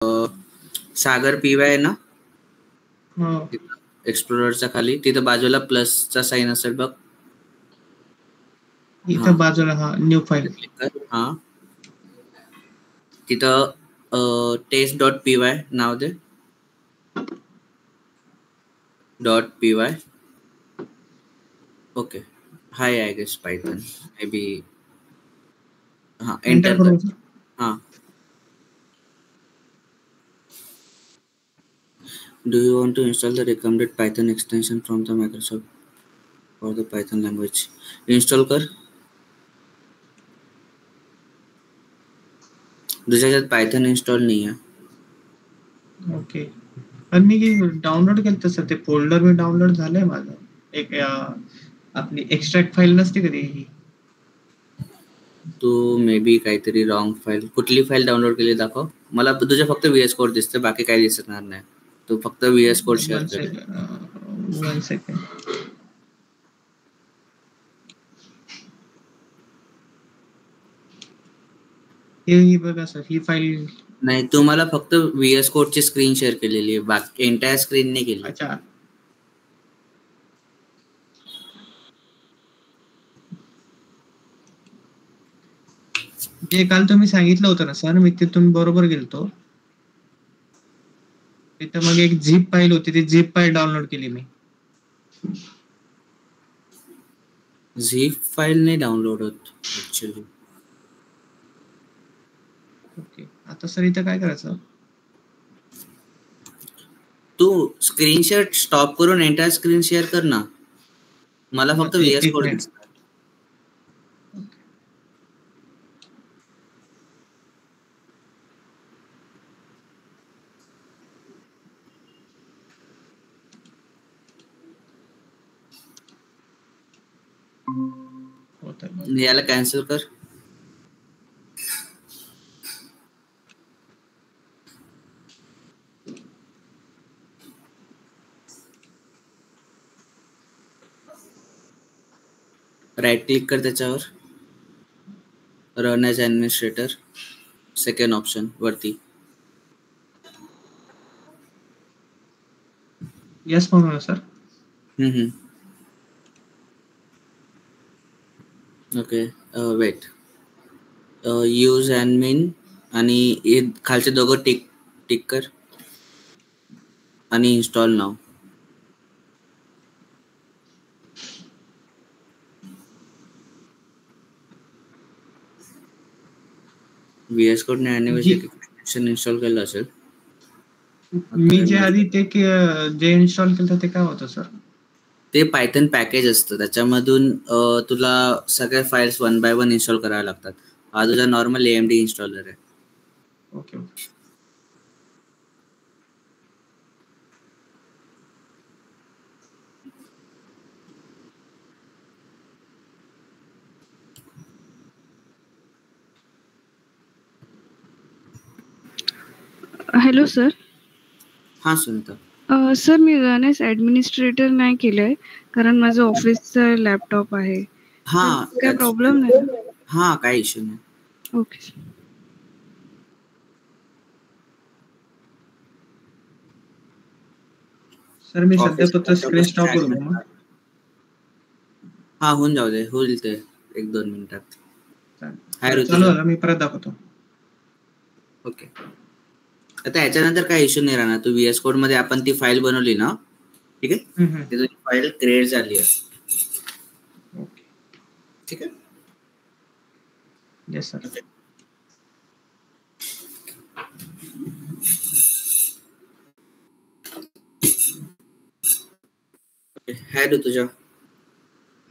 सागर P Y आहे ना, हो. एक्सप्लोररच्या खाली तिथं बाजूला प्लसचा साइन असेल बघ. इथं बाजूला हा न्यू फाईल. क्लिक कर. हा, तिथं test.py नाव दे. .py. Okay. Hi I guess Python may be. हा, एंटर कर. हा. Do you want to install the recommended Python extension from the Microsoft for the Python language? Install कर. दुसऱ्याच्यात पायथन इन्स्टॉल नाही आहे. ओके. पण मी डाउनलोड केलं तसं ते फोल्डर मी डाउनलोड झालंय माझं. एक आपली एक्स्ट्रॅक्ट फाईल नसते कधी. तू मे बी काहीतरी रॉंग फाईल. कुठली फाईल डाउनलोड केली दाखव मला. तुझ्या फक्त VS कोड दिसते, बाकी काही दिसणार नाही. तू फक्त VS कोड शेअर कर. 1 सेकंड. ही बघा सर, ही फाईल नाही, तू मला फक्त VS कोडची स्क्रीन शेअर केलेली आहे, बाकी एंटायर स्क्रीन नाही केली. अच्छा. जे काल तुम्ही सांगितलं होतं ना सर, मी तिथून बरोबर गेलतो. तिथं मग एक झिप फाईल होती, ती झिप फाईल डाउनलोड केली मी. झिप फाईल नाही डाउनलोड होत ऍक्च्युली. ओके. आता सर इथं काय करायचं? तू स्क्रीनशॉट स्टॉप करून एंटायर स्क्रीन शेअर कर ना. मला फक्त VS कोड दिसतो. याला कॅन्सल कर. राईट क्लिक कर त्याच्यावर. Run as administrator, second option वरती. येस म्हणून sir. Okay. Wait. Use admin आणि खालचे दोघं टिक कर आणि इन्स्टॉल नाव. VS कोड ने ॲनिमेशन इन्स्टॉल केलं असेल. मी जे आधी ते जे इन्स्टॉल केलं ते काय होतं सर? ते पायथन पॅकेज असतं, त्याच्यामधून तुला सगळ्या फाईल्स 1 by 1 इन्स्टॉल कराव्या लागतात. हा तुझा नॉर्मल AMD इन्स्टॉलर आहे. ओके. Hello sir. हा सुनीता. सर मी रन ॲज ॲडमिनिस्ट्रेटर नाही केलंय, कारण माझं ऑफिसचं लॅपटॉप आहे. हा, काय प्रॉब्लेम नाही? हा, काही इश्यू नाही. ओके. सर मी सध्या फक्त स्क्रीन स्टॉप करतो मग. हा, होऊन जाऊ दे, होईल ते 1-2 मिनिटात. चालू मी परत दाखवतो. ओके. आता याच्यानंतर काही इश्यू नाही राहणार. तू VS कोड मध्ये आपण ती फाईल बनवली ना, ठीक आहे, ती तुझी फाईल क्रिएट झाली आहे. ओके. ठीक आहे. Yes sir. Hi Rutuja.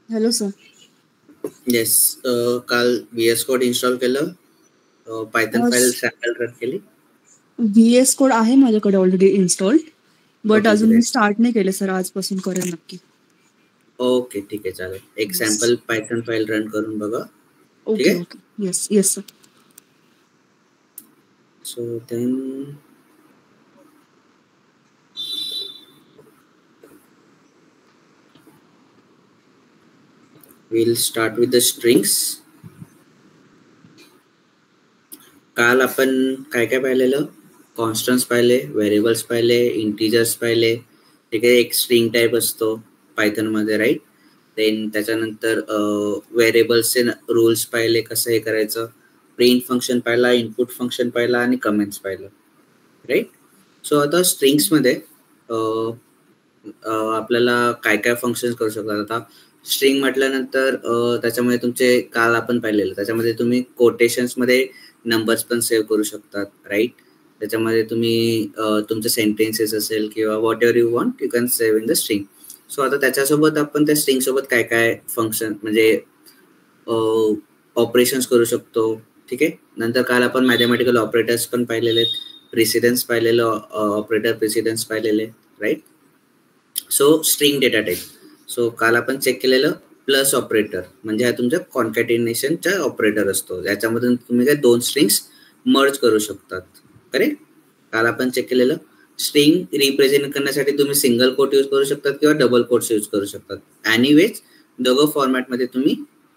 Hello sir. Yes. काल VS कोड इन्स्टॉल केलं, पायथन फाईल सॅम्पल रन केली. VS कोड आहे माझ्याकडे ऑलरेडी इन्स्टॉल्ड, बट अजून मी स्टार्ट नाही केलं सर. आजपासून करेन नक्की. ओके, ठीक आहे, चालेल. एक सॅम्पल पायथन फाईल रन करून बघा. Okay. Okay. Yes sir. So then we'll start with the strings. काल आपण काय काय पाहिलेलं? कॉन्स्टन्स पाहिले, व्हेरिएबल्स पाहिले, इंटिजर्स पाहिले. ठीक आहे, एक स्ट्रिंग टाईप असतो पायथन मध्ये, राईट. देन त्याच्यानंतर व्हेरिएबल्सचे रूल्स पाहिले, कसं हे करायचं. प्रिंट फंक्शन पाहिला, इनपुट फंक्शन पाहिला आणि कमेंट्स पाहिलं, राईट. सो आता स्ट्रिंग्समध्ये आपल्याला काय काय फंक्शन करू शकतात. आता स्ट्रिंग म्हटल्यानंतर त्याच्यामध्ये तुमचे काल आपण पाहिलेलं, त्याच्यामध्ये तुम्ही कोटेशन्समध्ये नंबर्स पण सेव्ह करू शकतात, राईट. त्याच्यामध्ये तुम्ही तुमचे सेंटेन्सेस असेल किंवा what ever you want you can save in the string. So आता त्याच्यासोबत आपण त्या स्ट्रिंग सोबत काय काय फंक्शन म्हणजे ऑपरेशन्स करू शकतो. ठीक आहे. नंतर काल आपण मॅथमॅटिकल ऑपरेटर्स पण पाहिलेले आहेत, प्रिसिडन्स पाहिलेलं, ऑपरेटर प्रिसिडन्स पाहिलेले, right. So string data type. So काल आपण चेक केलेलं प्लस ऑपरेटर म्हणजे हा तुमच्या कॉन्कॅटिनेशनचा ऑपरेटर असतो, याच्यामधून तुम्ही काय 2 स्ट्रिंग्स मर्ज करू शकतात, करेक्ट. काल आपण चेक केलेलं स्ट्रिंग रिप्रेझेंट करण्यासाठी तुम्ही सिंगल कोट यूज करू शकतात किंवा डबल कोट्स यूज करू शकतात. एनिवेज दोघं फॉर्मॅटमध्ये तुम्ही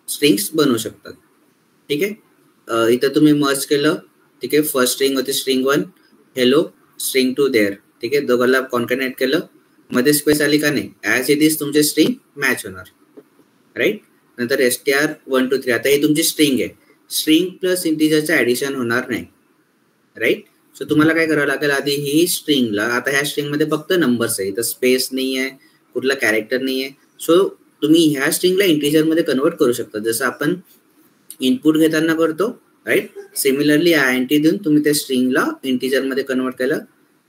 स्ट्रिंग्स बनवू शकतात. ठीक आहे. इथं तुम्ही मर्ज केलं. ठीक आहे. फर्स्ट स्ट्रिंग होती स्ट्रिंग 1 हेलो, स्ट्रिंग 2 देअर. ठीक आहे. दोघांना कॉन्कॅटिनेट केलं, मध्ये स्पेस आली का नाही, ॲज इट इज तुमचे स्ट्रिंग मॅच होणार, राईट. नंतर str1 2 3 आता ही तुमची स्ट्रिंग आहे. स्ट्रिंग प्लस इंटिजरचं ऍडिशन होणार नाही, राईट. सो तुम्हाला काय करावं लागेल, आधी ही स्ट्रिंगला, आता ह्या स्ट्रिंगमध्ये फक्त नंबर्स आहे, इथं स्पेस नाही आहे, कुठला कॅरेक्टर नाही आहे. सो तुम्ही ह्या स्ट्रिंगला इंटिजरमध्ये कन्वर्ट करू शकता, जसं आपण इनपुट घेताना करतो, राईट. सिमिलरली INT देऊन तुम्ही त्या स्ट्रिंगला इंटिजरमध्ये कन्वर्ट केलं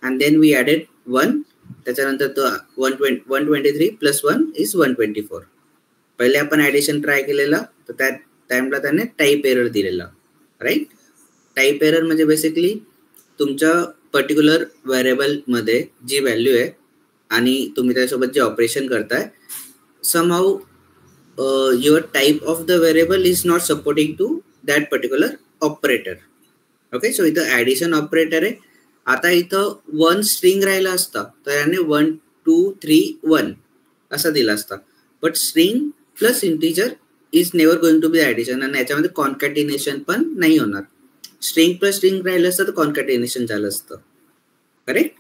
अँड देन वी ॲडेड 1. त्याच्यानंतर तो 123 प्लस 1 इज 124. पहिले आपण ॲडिशन ट्राय केलेलं, तर त्या टाइमला त्याने टाईप एरर दिलेला, राईट. टाईप एरर म्हणजे बेसिकली तुमच्या पर्टिक्युलर व्हेरिएबलमध्ये जी व्हॅल्यू आहे आणि तुम्ही त्यासोबत जे ऑपरेशन करताय, somehow your type of the variable is not supporting to that particular operator. Okay. So इथं ॲडिशन ऑपरेटर आहे. आता इथं 1 स्ट्रिंग राहिला असता तर याने 1 2 3 1 असा दिला असता, but string plus integer is never going to be addition आणि याच्यामध्ये कॉन्कॅटिनेशन पण नाही होणार. स्ट्रिंग प्लस स्ट्रिंग राहिलं असतं तर कॉन्कॅटिनेशन झालं असतं, करेक्ट.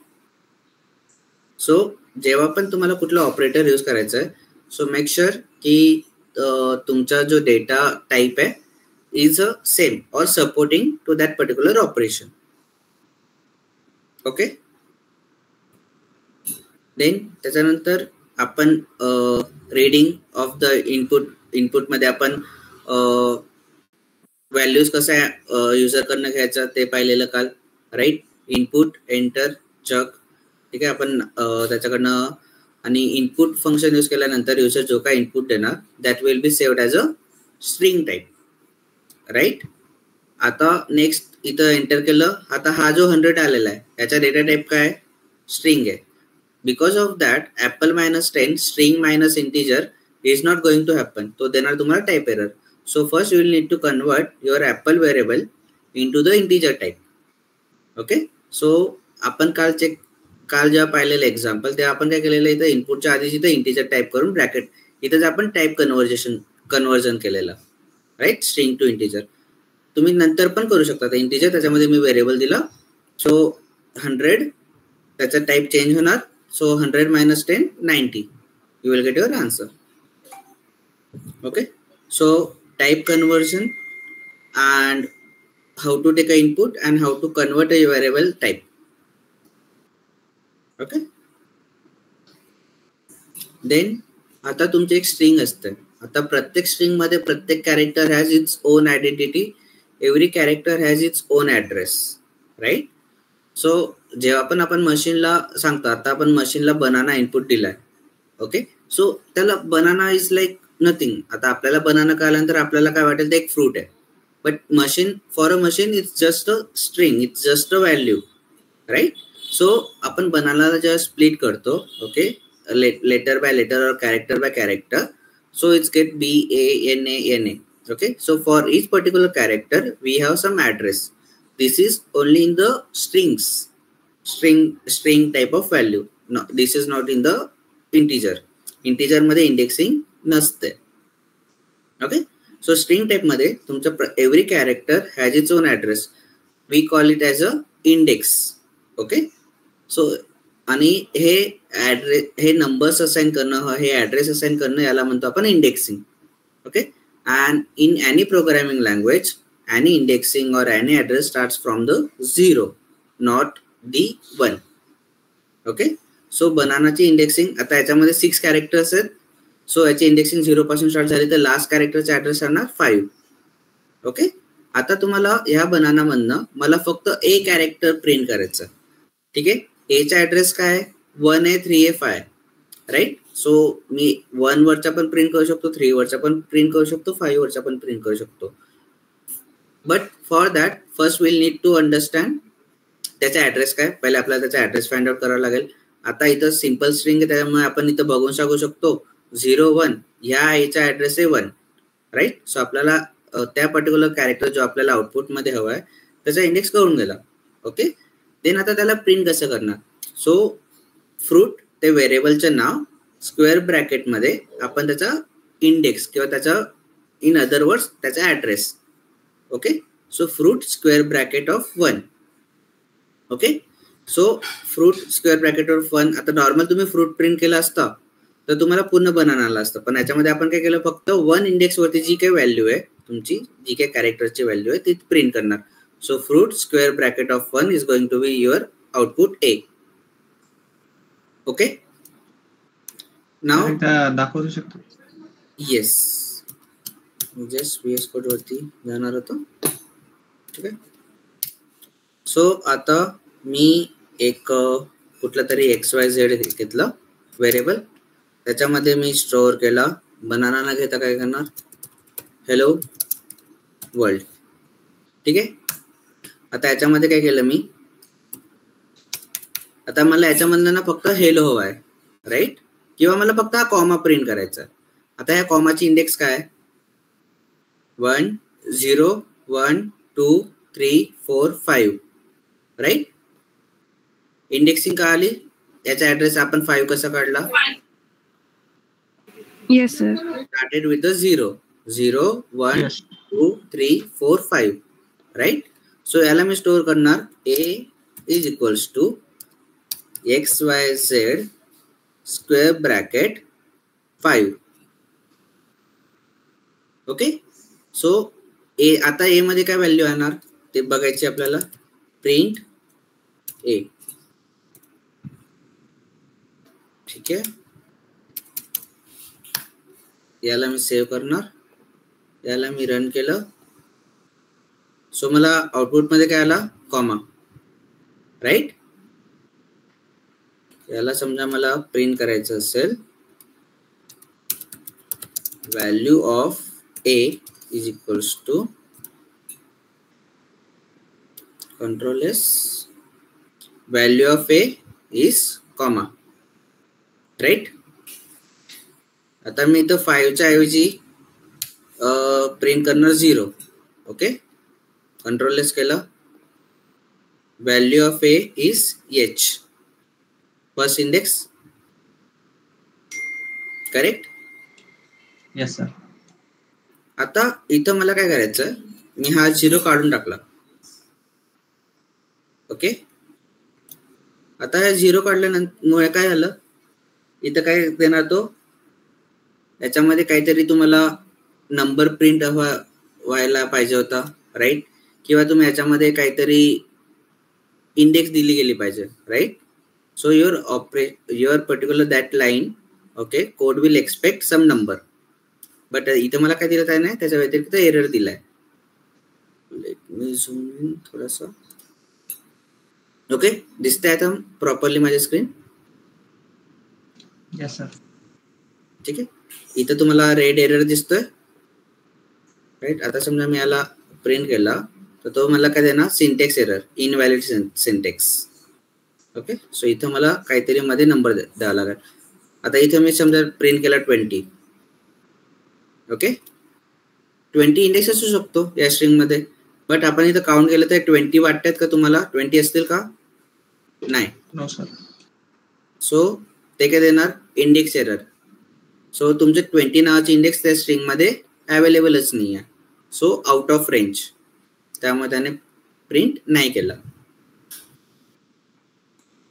सो जेव्हा पण तुम्हाला कुठलं ऑपरेटर यूज करायचं आहे, सो मेक शुअर की तुमचा जो डेटा टाईप आहे is same or supporting to that particular operation. Okay. Then त्याच्यानंतर आपण रीडिंग ऑफ द इनपुटमध्ये आपण व्हॅल्यूज कसा युजर कडनं घ्यायचा ते पाहिलेलं काल, राईट. Input enter Chak. ठीक आहे. आपण त्याच्याकडनं आणि इनपुट फंक्शन यूज केल्यानंतर युजर जो काय इनपुट देणार that will be saved as a string type, right. आता नेक्स्ट इथं एंटर केलं. आता हा जो 100 आलेला आहे याचा डेटा टाईप काय आहे, स्ट्रिंग आहे. Because of that apple-10 string minus integer is not going to happen. तो देणार तुम्हाला type error. So first you will need to convert your apple variable into the integer type. Okay. So आपण काल जेव्हा पाहिलेलं example तेव्हा आपण काय केलेलं, इथं इनपुटच्या आधीच इथं इंटिजर टाईप करून ब्रॅकेट इथंच आपण टाईप कन्व्हर्जन केलेलं, राईट. स्ट्रिंग टू इंटिजर तुम्ही नंतर पण करू शकता. इंटिजर त्याच्यामध्ये मी व्हेरिएबल दिला, सो 100 त्याचा टाईप चेंज होणार. So 100 - 10 90 you will get your answer. Okay. So type conversion and how to take a input and how to convert a variable type. Okay. Then आता तुमची एक स्ट्रिंग असते. आता प्रत्येक स्ट्रिंग मध्ये प्रत्येक character has its own identity. Every character has its own address, right. So जेव्हा पण आपण मशीनला सांगतो, आता आपण मशीनला बनाना इनपुट दिलाय, ओके. सो त्याला बनाना इज लाईक नथिंग. आता आपल्याला बनाना कळल्यानंतर आपल्याला काय वाटेल ते एक फ्रूट आहे, but machine for a machine it's just a string, it's just a value, right. So आपण बनानाला जेव्हा स्प्लिट करतो, okay, letter by letter or character by character, so it's get BANANA. Okay, so for each particular character we have some address. This is only in the string type of value. No, this is not in the integer मध्ये indexing नसते. Okay, so string type मध्ये तुमचा every character has its own address. We call it as a index. Okay. So आणि हे numbers assign करणं, हे address assign करणं, याला म्हणतो आपण indexing. Okay. And in any programming language any indexing or any address starts from the 0, not the 1. Okay. So बनानाची indexing आता याच्यामध्ये 6 कॅरेक्टर्स आहेत. सो याची इंडेक्सिंग 0 पासून स्टार्ट झाली तर लास्ट कॅरेक्टरचा ऍड्रेस राहणार 5. ओके. आता तुम्हाला ह्या बनाना मधनं मला फक्त ए कॅरेक्टर प्रिंट करायचं. ठीक आहे. एचा ऍड्रेस काय आहे? 1 आहे, 3 आहे, 5. राईट. सो मी 1 वरचा पण प्रिंट करू शकतो, 3 वरचा पण प्रिंट करू शकतो, 5 वरचा पण प्रिंट करू शकतो. But for that first will need to understand त्याचा ऍड्रेस काय. पहिले आपल्याला त्याचा ऍड्रेस फाइंड आउट करावा लागेल. आता इथं सिम्पल स्ट्रिंग आहे त्यामुळे आपण इथं बघून सांगू शकतो 0-1 ह्या आईचा ऍड्रेस आहे 1. राईट. सो आपल्याला त्या पर्टिक्युलर कॅरेक्टर जो आपल्याला आउटपुटमध्ये हवा आहे त्याचा इंडेक्स करून गेला. ओके. देन आता त्याला प्रिंट कसं करणार. सो फ्रूट ते व्हेरिएबलचं नाव स्क्वेअर ब्रॅकेटमध्ये आपण त्याचा इंडेक्स किंवा त्याचा इन अदर वर्ड्स त्याचा address. Okay. So fruit square bracket of 1. Okay. So fruit square bracket of 1. आता नॉर्मल तुम्ही फ्रूट प्रिंट केला असता तर तुम्हाला पूर्ण बनाना आला असतं, पण याच्यामध्ये आपण काय केलं, फक्त 1 इंडेक्स वरती जी काही व्हॅल्यू आहे तुमची, जी काही कॅरेक्टरची व्हॅल्यू आहे ती प्रिंट करणार. So fruit square bracket of 1 is going to be your output A. Okay. नाव दाखवू शकतो. येस. जस्ट VS कोड वरती जाणार होतो. ठीक आहे. सो आता मी एक कुठला तरी XYZ घेतलं व्हेरिएबल, त्याच्यामध्ये मी स्टोअर केला. बनाना न घेता काय करणार, हॅलो वर्ल्ड. ठीक आहे. आता याच्यामध्ये काय केलं मी, आता मला याच्यामधनं ना फक्त हेलो हवा आहे. राईट. किंवा मला फक्त हा कॉमा प्रिंट करायचा. आता या कॉमाची इंडेक्स काय आहे, 1 0 1 2 3 4 5. राईट. इंडेक्सिंग का आली, याचा ऍड्रेस आपण 5 कसा काढला. Yes sir. Started with the 0 0 1 2 3 4 5. Right. So याला मी स्टोअर करणार A is equals to XYZ square bracket 5. Okay. So A, आता ए मध्ये काय व्हॅल्यू येणार ते बघायची आपल्याला. Print A. ठीक आहे. याला मी सेव्ह करणार, याला मी रन केलं. सो मला आउटपुट मध्ये काय आला, कॉमा. राईट. याला समजा मला प्रिंट करायचं असेल, value of A is equals to control S, value of A is comma. Right. आता मी इथं 5 च्या ऐवजी प्रिंट करणार 0. ओके. कंट्रोल एस केलं. Value of A is H, first index. Correct. Yes sir. आता इथं मला काय करायचं, मी हा 0 काढून टाकला. ओके. आता हा 0 काढल्यानंतर काय झालं, इथं काय देणार तो, याच्यामध्ये काहीतरी तुम्हाला नंबर प्रिंट व्हायला पाहिजे होता. राईट. किंवा तुम्ही याच्यामध्ये काहीतरी इंडेक्स दिली गेली पाहिजे. Right. So your particular that line, okay, code will expect some number. But इथं मला काय दिलं काय नाही, त्याच्या व्यतिरिक्त एरर दिलाय. लेट मी झूम इन थोडासा. ओके. दिसतंय आता प्रॉपरली माझी स्क्रीन. Yes sir. ठीक आहे. इथं तुम्हाला रेड एरर दिसतोय. राईट. आता समजा मी याला प्रिंट केला तर तो मला काय देणार, syntax error, invalid syntax. Okay. So इथं मला काहीतरी मध्ये नंबर द्यावा लागेल. आता इथं मी समजा प्रिंट केला 20. ओके. 20 इंडेक्स असू शकतो या स्ट्रिंग मध्ये, बट आपण इथं काउंट केलं तर 20 वाटतात का तुम्हाला, 20 असतील का, नाही. No sir. सो ते काय देणार, इंडेक्स एरर. सो तुमचे 20 नावाचे इंडेक्स त्या स्ट्रिंग मध्ये अवेलेबलच नाही आहे. सो आउट ऑफ रेंज, त्यामुळे त्याने प्रिंट नाही केला.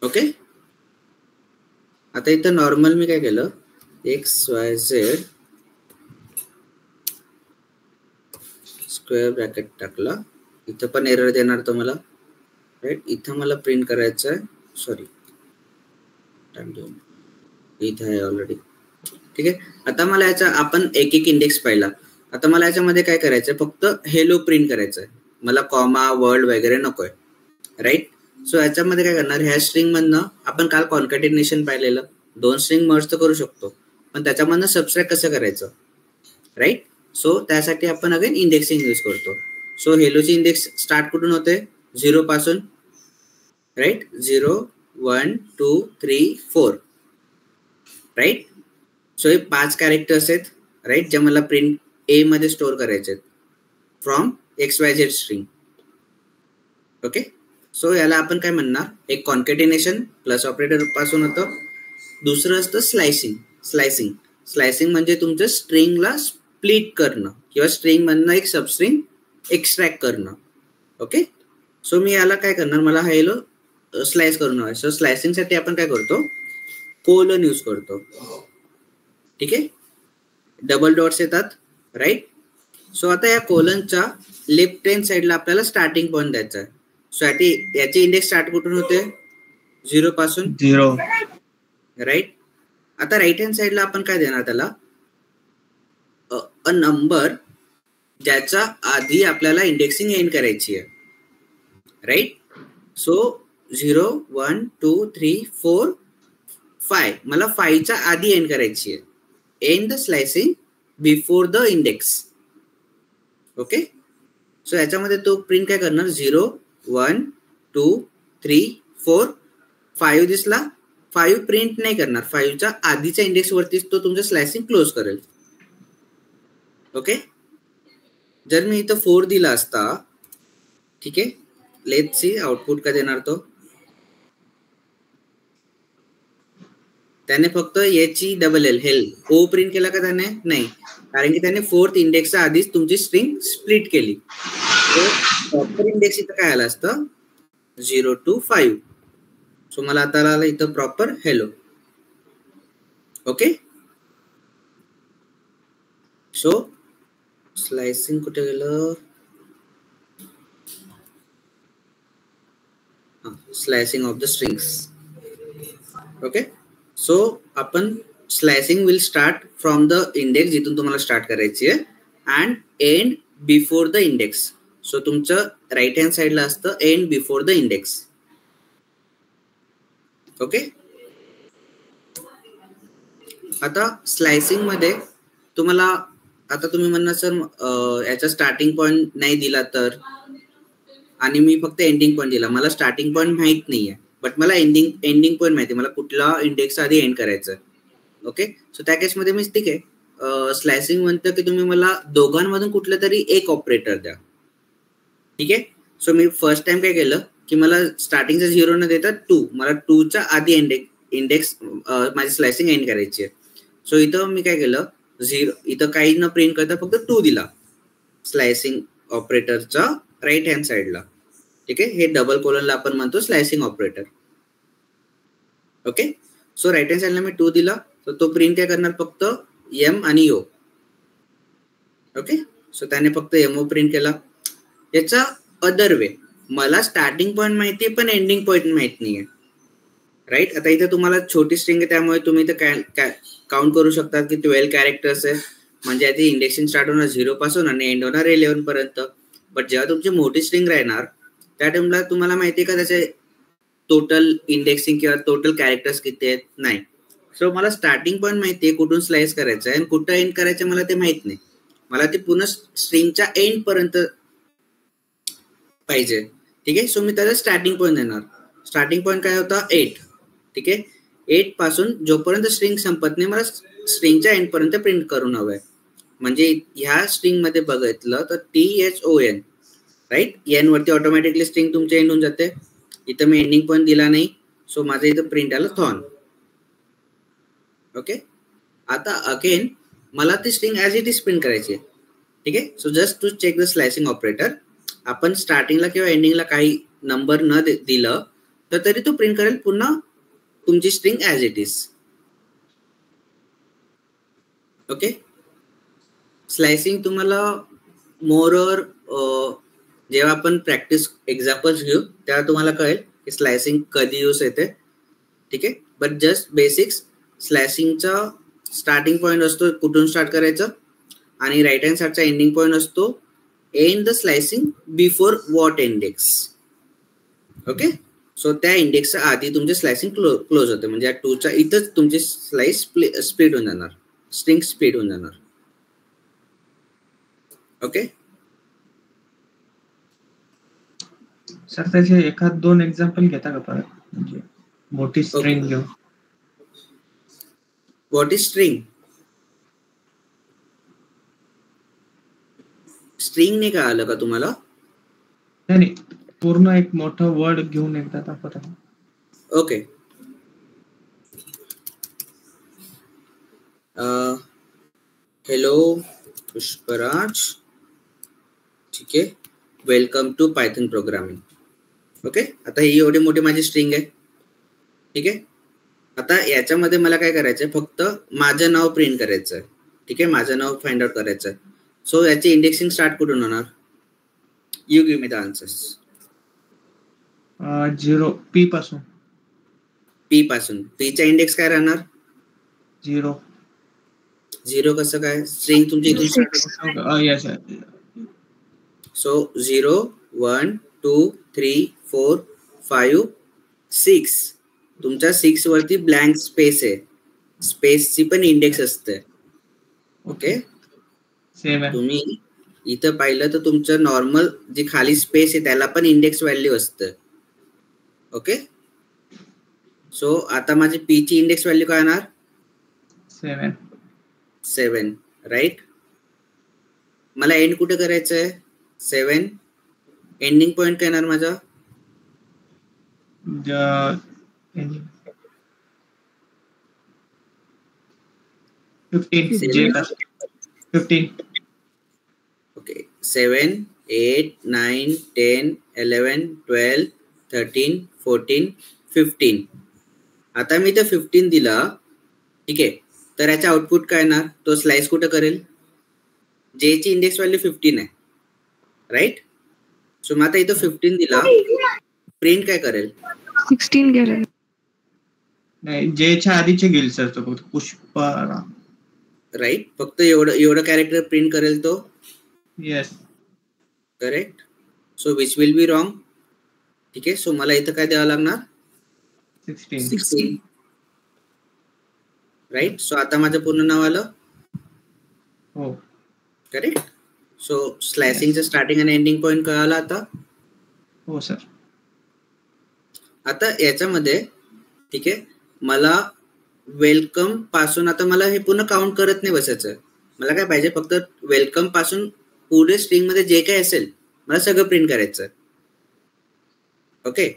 ओके. आता इथं नॉर्मल मी काय केलं, XYZ स्क्वेअर ब्रॅकेट टाकला. इथं पण एरर देणार तुम्हाला, राईट. इथं मला प्रिंट करायचं आहे, सॉरी इथं आहे ऑलरेडी. ठीक आहे. आता मला याचा आपण एक एक इंडेक्स पाहिला. आता मला याच्यामध्ये काय करायचंय, फक्त हेलो प्रिंट करायचंय. मला कॉमा वर्ड वगैरे नकोय, राईट. सो याच्यामध्ये काय करणार, ह्या स्ट्रिंग मधनं आपण काल कॉन्कॅटिनेशन पाहिलेलं, 2 स्ट्रिंग मर्ज तर करू शकतो, पण त्याच्यामधनं सबस्ट्रॅक्ट कसं करायचं, राईट. सो त्यासाठी आपण अगेन इंडेक्सिंग यूज करतो. सो हेलोची इंडेक्स स्टार्ट कुठून होते, 0 पासून, राईट. 0 1 2 3 4, राईट. सो हे 5 कॅरेक्टर्स आहेत, राईट, जे मला प्रिंट ए मध्ये स्टोअर करायचे आहेत from XYZ string. Okay. So याला आपण काय म्हणणार, एक कॉन्कॅटिनेशन प्लस ऑपरेटर पासून होतं. दुसरं असतं स्लायसिंग म्हणजे तुमच्या स्ट्रिंगला स्प्लिट करणं किंवा स्ट्रिंग मधनं एक सबस्ट्रिंग एक्स्ट्रॅक्ट करणं. ओके. सो मी याला काय करणार, मला हेलो स्लाइस करून हवं. सो स्लायसिंग साठी आपण काय करतो, कोलन यूज करतो. ठीक आहे. डबल डॉट्स येतात, राईट. सो आता या कोलनच्या लेफ्ट हँड साइडला आपल्याला स्टार्टिंग पॉईंट द्यायचा आहे. सो याची इंडेक्स स्टार्ट कुठून होते, 0 पासून, 0, राईट. आता राईट हँड साइडला आपण काय देणार त्याला, अ नंबर ज्याच्या आधी आपल्याला इंडेक्सिंग एंड करायची आहे, राईट. सो 0 1 2 3 4 5 मला 5च्या आधी एंड करायची आहे. End the slicing before the index. Okay. So याच्यामध्ये तो प्रिंट काय करणार, 0 1 2 3 4 5 दिसला, 5 प्रिंट नाही करणार, 5च्या आधीच्या इंडेक्स वरतीच तो तुमचा स्लायसिंग क्लोज करेल. ओके. जर मी इथं 4 दिला असता, ठीक आहे, लेट्स सी आउटपुट काय देणार तो. त्याने फक्त याची डबल एल ओ प्रिंट केला का त्याने, नाही, कारण की त्याने 4th इंडेक्सच्या आधीच तुमची स्ट्रिंग स्प्लिट केली. प्रॉपर इंडेक्स इथं काय आलं असतं, 0 to 5. सो मला आता आलं इथं proper hello. Okay. So slicing कुठे गेलं, slicing of the strings. Okay. So आपण slicing will start from the index जिथून तुम्हाला स्टार्ट करायची आहे and end before the index. So तुमचं राईट हँड साइडला असतं end before the index. Okay. आता स्लायसिंग मध्ये तुम्हाला, आता तुम्ही म्हणणार सर याचा स्टार्टिंग पॉइंट नाही दिला तर, आणि मी फक्त एंडिंग पॉइंट दिला, मला स्टार्टिंग पॉइंट माहित नाहीये, बट मला एंडिंग पॉइंट माहिती, मला कुठला इंडेक्स आधी एंड करायचं. ओके. सो त्या केसमध्ये मी ठीक आहे, स्लायसिंग म्हणतं की तुम्ही मला दोघांमधून कुठलं तरी एक ऑपरेटर द्या. ठीक आहे. सो मी फर्स्ट टाइम काय केलं की मला स्टार्टिंगचा 0 न देता 2, मला 2च्या आधी इंडेक्स माझी स्लायसिंग एंड करायची आहे. सो इथं मी काय केलं, 0 इथं काही न प्रिंट करता फक्त 2 दिला स्लायसिंग ऑपरेटरचा राईट हँड साइडला. ठीक आहे. हे डबल कोलनला आपण म्हणतो slicing operator. Okay. So right hand साइडला मी 2 दिला, तर तो प्रिंट काय करणार, फक्त एम आणि ओ. ओके. सो त्याने फक्त एमओ प्रिंट केला. याचा अदर वे, मला स्टार्टिंग पॉइंट माहिती आहे पण एंडिंग पॉइंट माहित नाहीये, राईट. आता इथे तुम्हाला छोटी स्ट्रिंग आहे त्यामुळे तुम्ही इथं काउंट करू शकता की 12 कॅरेक्टर्स आहे, म्हणजे आधी इंडेक्सिंग स्टार्ट होणार 0 पासून आणि एंड होणार 11 पर्यंत. बट जेव्हा तुमची मोठी स्ट्रिंग राहणार त्या टाइमला तुम्हाला माहिती आहे का त्याचे टोटल इंडेक्सिंग किंवा टोटल कॅरेक्टर्स किती आहेत, नाही. सो मला स्टार्टिंग पॉइंट माहिती आहे, कुठून स्लाइस करायचं आहे आणि कुठं एंड करायचं मला ते माहित नाही. मला ते पूर्ण स्ट्रिंगच्या एंड पर्यंत पाहिजे. ठीक आहे. सो मी त्याला स्टार्टिंग पॉइंट देणार. स्टार्टिंग पॉइंट काय होता, 8. ठीक आहे. 8 पासून जोपर्यंत स्ट्रिंग संपत नाही मला स्ट्रिंगच्या एंड पर्यंत प्रिंट करून हवंय. म्हणजे ह्या स्ट्रिंग मध्ये बघितलं तर THON, राईट, एन वरती ऑटोमॅटिकली स्ट्रिंग तुमच्या एंड होऊन जाते. इथं मी एंडिंग पॉइंट दिला नाही, सो माझं इथं प्रिंट आलं थॉन. ओके. आता अगेन मला ती string as it is print करायची आहे. ठीक आहे. So just to check the slicing operator, आपण स्टार्टिंगला किंवा एंडिंगला काही नंबर न दिलं तर तरी तो प्रिंट करेल पुन्हा तुमची string as it is. Okay. Slicing तुम्हाला मोर जेव्हा आपण प्रॅक्टिस एक्झाम्पल्स घेऊ तेव्हा तुम्हाला कळेल की स्लायसिंग कधी यूज येते. ठीक आहे. बट जस्ट बेसिक्स, स्लायसिंगचा स्टार्टिंग पॉईंट असतो कुठून स्टार्ट करायचं आणि राईट हँड साईडचा एंडिंग पॉईंट असतो end the slicing before what index. Okay. So त्या इंडेक्सच्या आधी तुमचे स्लायसिंग क्लोज होते, म्हणजे या 2च्या इथंच तुमची स्लाइस स्प्लिट होऊन जाणार, स्ट्रिंग स्प्लिट होऊन जाणार. ओके. सर त्याचे एखाद 2 एक्झाम्पल घेता का परत, म्हणजे मोठी स्ट्रिंग घेऊन. What is string? स्ट्रिंग नाही का आलं का तुम्हाला? नाही, पूर्ण एक मोठं वर्ड घेऊन एकदा दाखवता. ओके. हॅलो पुष्पराज. ठीक आहे. Welcome to Python programming. Okay. आता ही एवढी मोठी माझी स्ट्रिंग आहे. ठीक आहे. आता याच्यामध्ये मला काय करायचं आहे, फक्त माझं नाव प्रिंट करायचं आहे. ठीक आहे. माझं नाव फाइंड आउट करायचं आहे. सो याची इंडेक्सिंग स्टार्ट कुठून होणार? You give me the answers. 0 P पासून. पी पासून. पीचा इंडेक्स काय राहणार? 0. 0 कसं काय? स्ट्रिंग तुमची इथून स्टार्ट. यस. सो 0 1 2 3 4 5 6. तुमच्या 6 वरती ब्लँक स्पेस आहे. स्पेसची पण इंडेक्स असते. ओके. तुम्ही इथं पाहिलं तर तुमचं नॉर्मल जी खाली स्पेस आहे त्याला पण इंडेक्स व्हॅल्यू असतं. ओके. सो आता माझी पी ची इंडेक्स व्हॅल्यू काय येणार? 7. राईट. मला एंड कुठे करायचं आहे? 7. एंडिंग पॉइंट काय येणार माझा? 15. ओके. 7 8 9 10 11 12 13 14 15. आता मी तर 15 दिला. ठीक आहे. तर याचा आउटपुट काय येणार? तो स्लाइस कुठं करेल? जे ची इंडेक्स व्हॅल्यू 15 आहे. राईट. सो मग आता इथं 15 दिला, प्रिंट काय करेल? 16 गेले. नाही, जेच्या आधीचे गेल सर तो फक्त पुष्पा. राईट. फक्त एवढं कॅरेक्टर प्रिंट करेल तो. Yes. Correct. So which will be wrong. ठीक आहे. सो मला इथं काय द्यावं लागणार? 16. राईट. सो आता माझं पूर्ण नाव आलं. हो. करेक्ट. सो स्लायसिंगचं स्टार्टिंग आणि एंडिंग पॉइंट कळाला आता. हो सर. आता याच्यामध्ये ठीक आहे, मला वेलकम पासून आता मला हे पुन्हा काउंट करत नाही बसायचं. मला काय पाहिजे, फक्त वेलकम पासून पुढे स्ट्रिंग मध्ये जे काय असेल मला सगळं प्रिंट करायचं. ओके.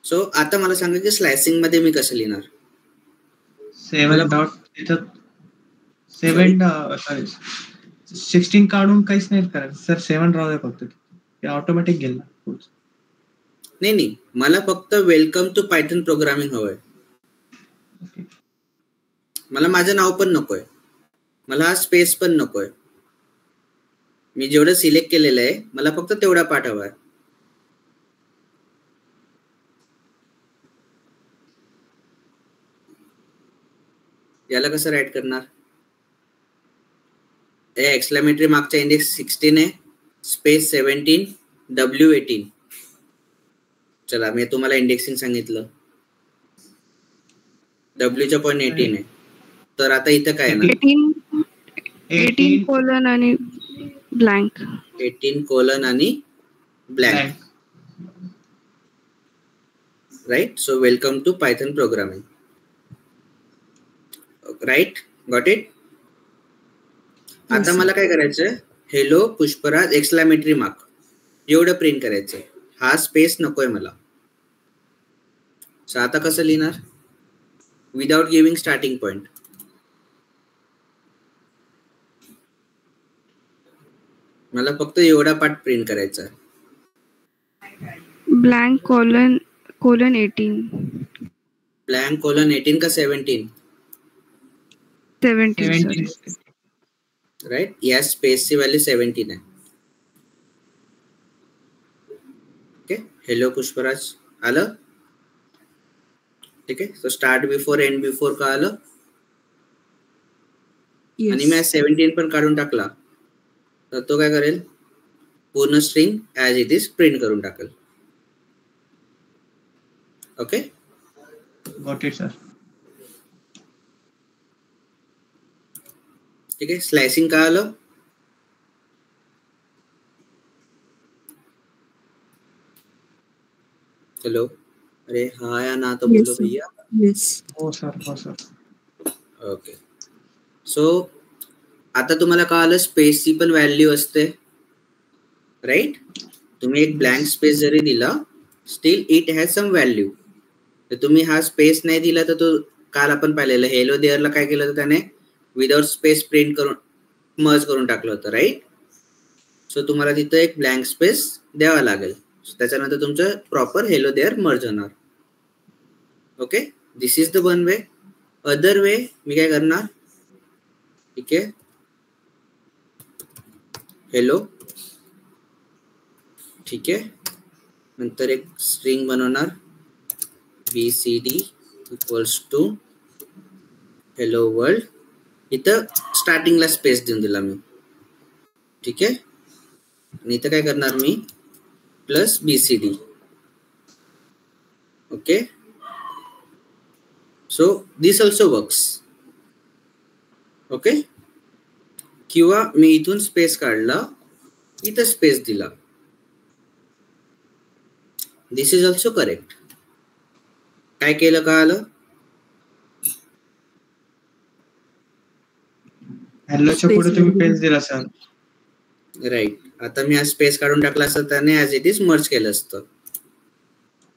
सो आता मला सांगा की स्लायसिंग मध्ये मी कसं लिहिणार? 16 काढून काहीच नाही करायचं सर. 7 राहू द्या फक्त, ते ऑटोमॅटिक गेलं. नाही, मला फक्त वेलकम टू पायथन प्रोग्रामिंग हवंय. मला माझं नाव पण नकोय, मला हा स्पेस पण नकोय. मी जेवढं सिलेक्ट केलेलं आहे मला फक्त तेवढा पार्ट हवाय. याला कसं राईट करणार? एक्सक्लेमेटरी मार्कचा इंडेक्स 16 आहे, स्पेस 17, W18. चला मी तुम्हाला इंडेक्सिंग सांगितलं. डब्ल्यूचा पॉईंट 18 आहे. तर आता इथं काय ना 18 कोलन आणि ब्लँक. 18 कोलन आणि blank. Right. So welcome to Python programming. Right. Got it. आता मला काय करायचं? हेलो पुष्पराज एक्सक्लेमेटरी मार्क एवढं प्रिंट करायचं. हा स्पेस नकोय मला. सो आता कसं लिहिणार? Without giving starting point. मला फक्त एवढा पार्ट प्रिंट करायचा. ब्लँक कॉलन :18 ब्लँक कोलन 18 का 17? 17 सर. 17 राईट, या स्पेसची व्हॅल्यू 17 आहे. ओके, हॅलो पुष्पराज, आलं? ठीक आहे. So start before end before का आलं. आणि मी 17 पण काढून टाकला तर तो काय करेल, पूर्ण string as it is print करून टाकेल. Okay, got it sir. ठीक आहे. स्लायसिंग का आलं? हॅलो, अरे हा या ना तो बोलो भैया. हो सर. ओके, सो आता तुम्हाला कळालं स्पेसची पण व्हॅल्यू असते, राईट. तुम्ही एक ब्लँक स्पेस जरी दिला still it has some value. तर तुम्ही हा स्पेस नाही दिला तर तो काल आपण पाहिलेलं हेलो देअरला काय केलं होतं त्याने, विदाउट स्पेस प्रिंट करून मर्ज करून टाकलं होतं, राईट. सो तुम्हाला तिथं एक ब्लँक स्पेस द्यावा लागेल. त्याच्यानंतर तुमचं प्रॉपर हेलो देअर मर्ज होणार. Okay, this is the one way. Other way मी काय करणार, ठीक आहे, हेलो, ठीक आहे, नंतर एक स्ट्रिंग बनवणार BCD equals to hello world. इथं स्टार्टिंगला स्पेस देऊन दिला मी, ठीक आहे. आणि इथं काय करणार मी, plus BCD. Okay, so this also works. Okay, किंवा मी इथून स्पेस काढला, इथं स्पेस दिला, दिस इज ऑल्सो करेक्ट. काय केलं का आलं, हॅलोच्या पुढे तुम्ही पेज दिला सर. राईट. आता मी हा स्पेस काढून टाकला असता त्याने ऍज इट इज मर्ज केलं असतं,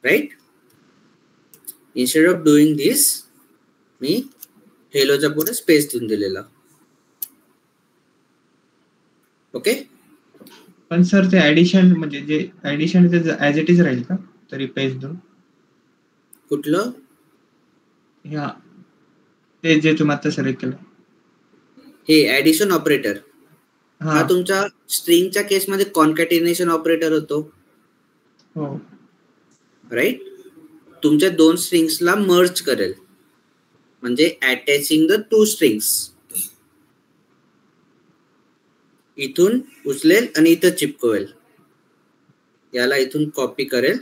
राईट. इन्स्टेड ऑफ डुईंग दिस मी हेलोच्या पुढे स्पेस देऊन दिलेला. ओके, पण सर ते ऍडिशन म्हणजे जे ऍडिशन ऍज इट इज राहील का तरी पेज देऊन? कुठलं? ह्या ते जे तुम्ही आता सिलेक्ट केलं, हे ऍडिशन ऑपरेटर. हा हा तुमच्या स्ट्रिंगच्या केसमध्ये कॉन्कॅटिनेशन ऑपरेटर होतो, हो. राईट. तुमच्या दोन स्ट्रिंग्सला मर्ज करेल, म्हणजे अटॅचिंग द टू स्ट्रिंग्स. इथून उचलेल आणि इथं चिपकवेल, याला इथून कॉपी करेल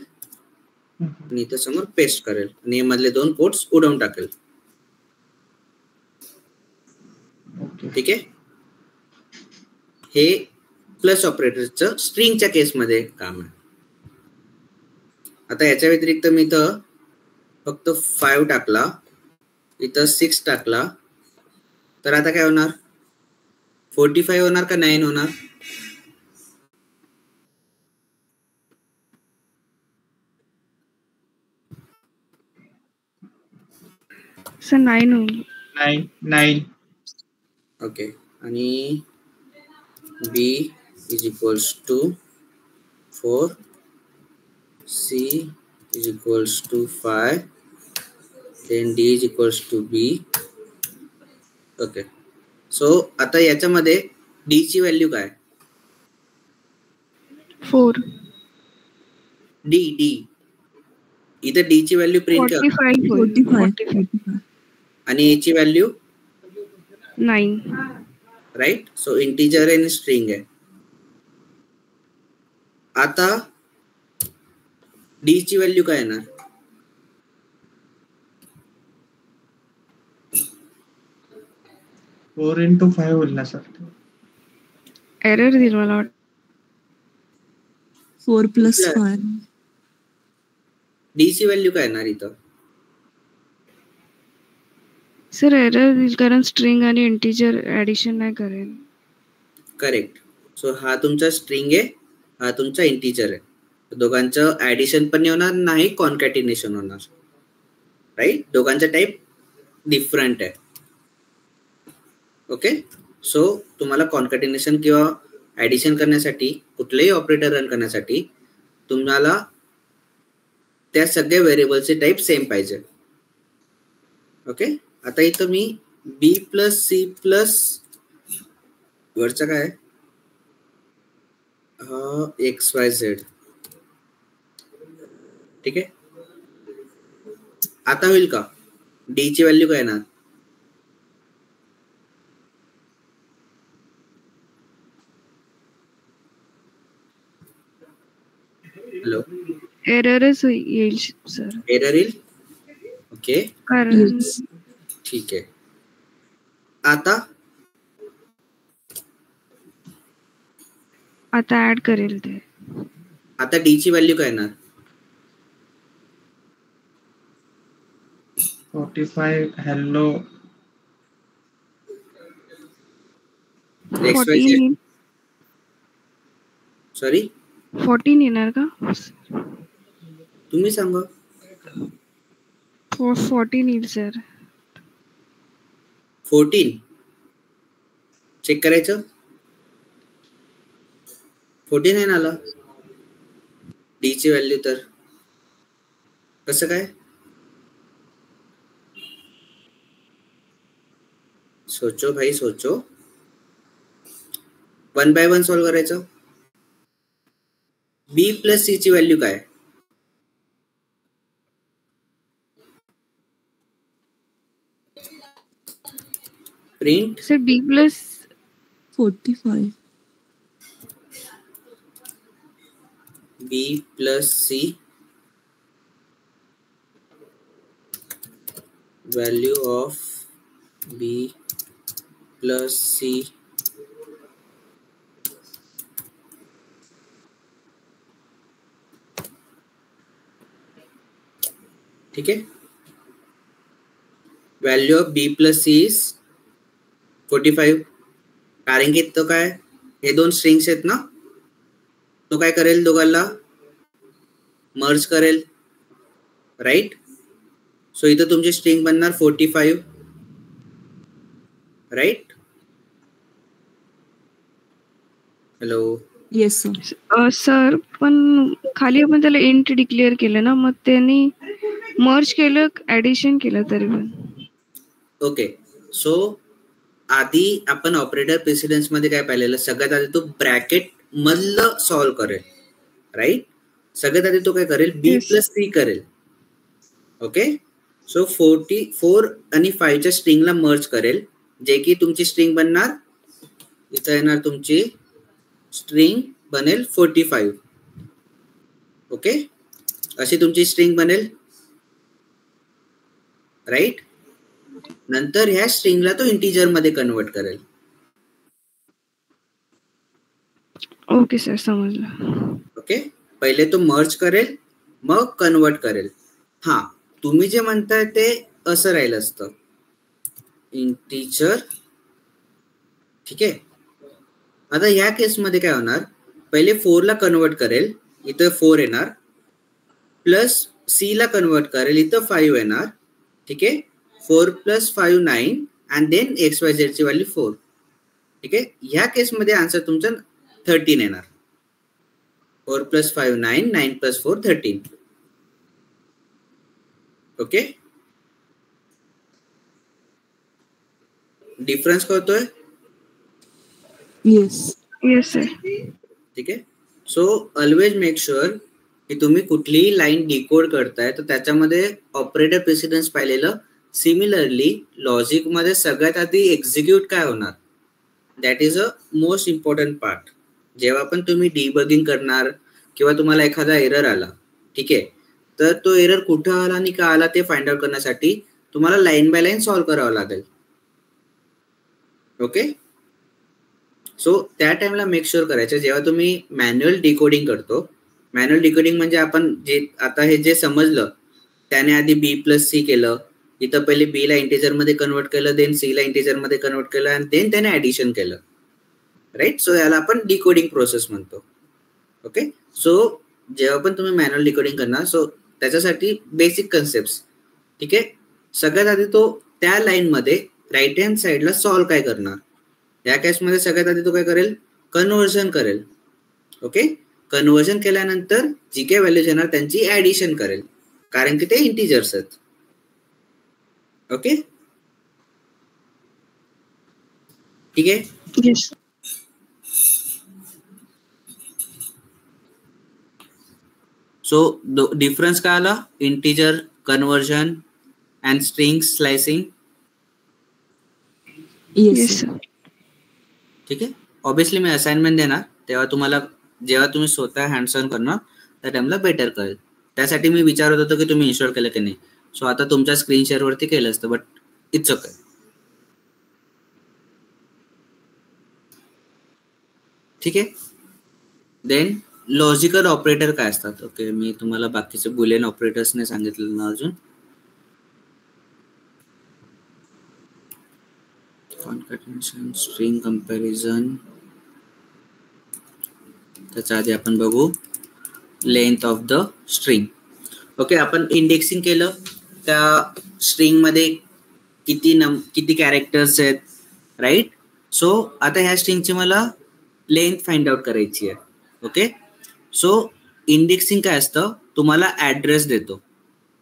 आणि इथं समोर पेस्ट करेल आणि मधले दोन कोट्स उडवून टाकेल. ओके. ठीक आहे, हे प्लस ऑपरेटरचं स्ट्रिंगच्या केसमध्ये काम आहे. आता याच्या व्यतिरिक्त मी इथं फक्त 5 टाकला, इथं 6 टाकला, तर आता काय होणार, 45 होणार का 9 होणार? सर 9 होईल. 9. ओके, आणि B is equals to 4, C is equals to 5, then D is equals to B. Okay, so आता याच्यामध्ये D ची व्हॅल्यू काय? 4 D इथे D ची व्हॅल्यू प्रिंट कर 45 होईल. 45 आणि A ची व्हॅल्यू 9. राईट. सो इंटिजर आणि स्ट्रिंग आहे. आता D ची व्हॅल्यू काय येणार? 4 into 5 होईल ना सर? एरर देईल मला वाटतं. 4 plus 5. D ची व्हॅल्यू काय येणार इथं? सर एरर देईल कारण स्ट्रिंग आणि इंटिजर ऍडिशन नाही करेल. करेक्ट. सो हा तुमचा स्ट्रिंग आहे, हा तुमचा इंटिजर आहे. दोघांचं ऍडिशन पण होणार नाही, कॉन्कॅटिनेशन होणार, राईट. दोघांचा टाईप डिफरंट आहे. ओके, सो तुम्हाला कॉन्कॅटिनेशन किंवा ऍडिशन करण्यासाठी, कुठलेही ऑपरेटर रन करण्यासाठी तुम्हाला त्या सगळ्या व्हेरिएबलचे टाईप सेम पाहिजे. ओके, आता इथं मी बी प्लस सी प्लस वरचा काय एक्स वाय झेड. ठीक आहे, आता होईल का? डी ची व्हॅल्यू काय येणार? हॅलो, एररच येईल सर. एरर येईल. ओके, कारण ठीक आहे. आता ऍड करेल ते. आता डी ची व्हॅल्यू काय येणार? 45 हॅलो 14 सॉरी 14 येणार का? तुम्ही सांगा. 14 येईल सर. 14 चेक करायचं. 14 आहे ना आला डी ची व्हॅल्यू. तर कसं काय? सोचो भाई सोचो. 1 बाय 1 सॉल्व करायचं. बी प्लस सी ची व्हॅल्यू काय? Print sir B plus 45. B plus C value of b plus c ठीक आहे. Value of B plus C is 45. कारण की तो काय, हे दोन स्ट्रिंग्स आहेत ना, तो काय करेल, दोघांना मर्ज करेल. राईट. सो इथं तुमची स्ट्रिंग बनणार 45. Right. Hello. Yes sir. Sir पण खाली आपण त्याला इंट डिक्लेअर केलं ना, मग त्यांनी मर्ज केलं ऍडिशन केलं तरी पण. ओके, सो आधी आपण ऑपरेटर प्रेसिडेन्स मध्ये काय पाहिलेलं, सगळ्यात आधी तो ब्रॅकेट मधलं सॉल्व करेल. राईट. सगळ्यात आधी तो काय करेल, बी प्लस सी करेल. ओके, सो 44 आणि 5 च्या स्ट्रिंगला मर्ज करेल, जे की तुमची स्ट्रिंग बनणार, इथं येणार तुमची स्ट्रिंग बनेल 45. ओके, अशी तुमची स्ट्रिंग बनेल. राईट. नंतर ह्या स्ट्रिंगला तो इंटिजर मध्ये कन्वर्ट करेल. ओके सर, समजलं. ओके, पहिले तो मर्ज करेल, मग कन्वर्ट करेल. हा, तुम्ही जे म्हणताय ते असं राहिलं असतं, इंटिजर. ठीक आहे. आता ह्या केसमध्ये काय होणार, पहिले 4 ला कन्वर्ट करेल, इथं 4 येणार, प्लस सी ला कन्वर्ट करेल, इथं 5 येणार. ठीक आहे. 4 plus 5 9 and then X Y Z ची व्हॅल्यू 4. ठीक आहे. ह्या केसमध्ये आन्सर तुमचा 13 येणार. 4 प्लस 5 9, 9 प्लस 4 13. ओके, डिफरन्स कळतोय? येस. Yes sir. ठीक आहे. सो ऑलवेज मेक शुअर की तुम्ही कुठलीही लाईन डिकोड करताय तर त्याच्यामध्ये ऑपरेटर प्रेसिडेन्स पाहिलेलं. सिमिलरली लॉजिक मध्ये सगळ्यात आधी एक्झिक्यूट काय होणार, that is a most important part. जेव्हा पण तुम्ही डिबगिंग करणार किंवा तुम्हाला एखादा एरर आला, ठीक आहे, तर तो एरर कुठं आला आणि का आला ते फाइंड आउट करण्यासाठी तुम्हाला लाईन बाय लाईन सॉल्व्ह करावं लागेल. ओके, सो त्या टाइमला मेक शुअर करायचं जेव्हा तुम्ही मॅन्युअल डिकोडिंग करतो. मॅन्युअल डिकोडिंग म्हणजे आपण जे आता हे जे समजलं त्याने आधी बी प्लस सी केलं, इथं पहिले बी ला इंटिजर मध्ये कन्वर्ट केलं, देन सी ला इंटिजर मध्ये कन्वर्ट केलं आणि देन त्याने ऍडिशन केलं. राईट. सो याला आपण डिकोडिंग प्रोसेस म्हणतो. ओके, सो जेव्हा पण तुम्ही मॅन्युअल डिकोडिंग करणार, सो त्याच्यासाठी बेसिक कन्सेप्ट. ठीक आहे. सगळ्यात आधी तो त्या लाईन मध्ये राईट हँड साईडला सॉल्व्ह काय करणार, या केसमध्ये सगळ्यात आधी तो काय करेल, कन्व्हर्जन करेल. ओके, कन्व्हर्जन केल्यानंतर जी काही व्हॅल्यूज येणार त्यांची ऍडिशन करेल. कारण की ते इंटिजर्स आहेत. ओके, ठीक आहे. येस. सो डिफरन्स काय आला? Integer conversion and string slicing. Yes sir. ठीक आहे. ऑब्विसली मी असाइनमेंट देणार, तेव्हा तुम्हाला जेव्हा तुम्ही स्वतः हँड्स ऑन करणार त्या टाइमला बेटर कळेल. त्यासाठी मी विचारत होतो की तुम्ही इन्स्टॉल केलं की नाही. सो आता तुमच्या स्क्रीन शेअरवरती केलं असतं, बट इट्स ओके. ठीक आहे. देन लॉजिकल ऑपरेटर काय असतात? ओके, मी तुम्हाला बाकीचे बुलियन ऑपरेटर्सने सांगितलेलं ना अजून. कॉन्कॅटिनेशन, स्ट्रिंग कंपॅरिझन. त्याच्या आधी आपण बघू length of the string. Okay, आपण इंडेक्सिंग केलं, त्या स्ट्रिंग मध्ये किती कॅरेक्टर्स आहेत, राईट. सो आता ह्या स्ट्रिंगची मला लेंथ फाइंड आउट करायची आहे. ओके, सो इंडेक्सिंग काय असतं? तुम्हाला ऍड्रेस देतो,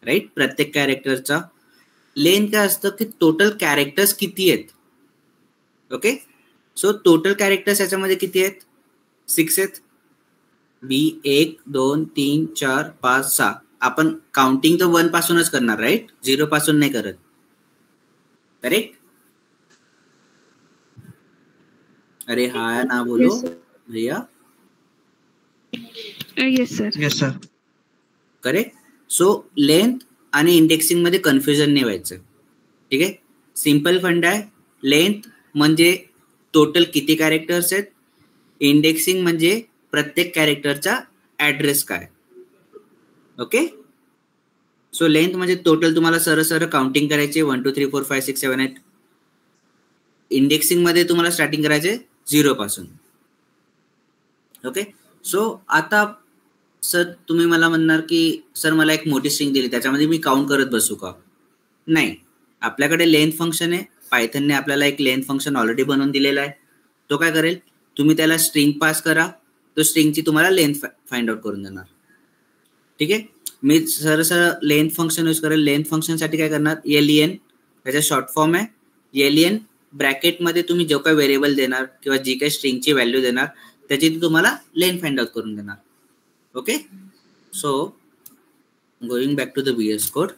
राईट, प्रत्येक कॅरेक्टरचा. लेंथ काय असतं की टोटल कॅरेक्टर्स किती आहेत. ओके, सो टोटल कॅरेक्टर्स याच्यामध्ये किती आहेत? 6 आहेत. 1 2 3 4 5 6. आपण काउंटिंग तर 1 पासूनच करणार, राईट, 0 पासून नाही करत, करेक्ट. अरे हा ना बोलो भैया. Yes sir. Yes sir. Correct. So length आणि इंडेक्सिंग मध्ये कन्फ्युजन नाही व्हायचं. ठीक आहे, सिंपल फंड आहे. लेंथ म्हणजे टोटल किती कॅरेक्टर्स आहेत, इंडेक्सिंग म्हणजे प्रत्येक कॅरेक्टरचा ऍड्रेस काय. ओके, सो लेंथ म्हणजे टोटल तुम्हाला सरळ काउंटिंग करायचे 1 2 3 4 5 6 7 8. इंडेक्सिंग मध्ये तुम्हाला स्टार्टिंग करायचे 0 पासून. ओके, सो आता सर तुम्ही मला म्हणणार की सर मला एक मोठी स्ट्रिंग दिली, त्याच्यामध्ये मी काउंट करत बसू का? नाही, आपल्याकडे लेंथ फंक्शन आहे. पायथनने आपल्याला एक लेंथ फंक्शन ऑलरेडी बनवून दिलेला आहे. तो काय करेल, तुम्ही त्याला स्ट्रिंग पास करा, तो स्ट्रिंगची तुम्हाला लेंथ फाइंड आउट करून देणार. ठीक आहे, मी सरळ लेंथ फंक्शन यूज करेल. लेंथ फंक्शन साठी काय करणार? len, त्याचा शॉर्ट फॉर्म आहे len. ब्रॅकेटमध्ये तुम्ही जो काही व्हेरिएबल देणार किंवा जी काही स्ट्रिंगची व्हॅल्यू देणार त्याची तुम्हाला लेंथ फाइंड आउट करून देणार. Okay, so going back to the VS code.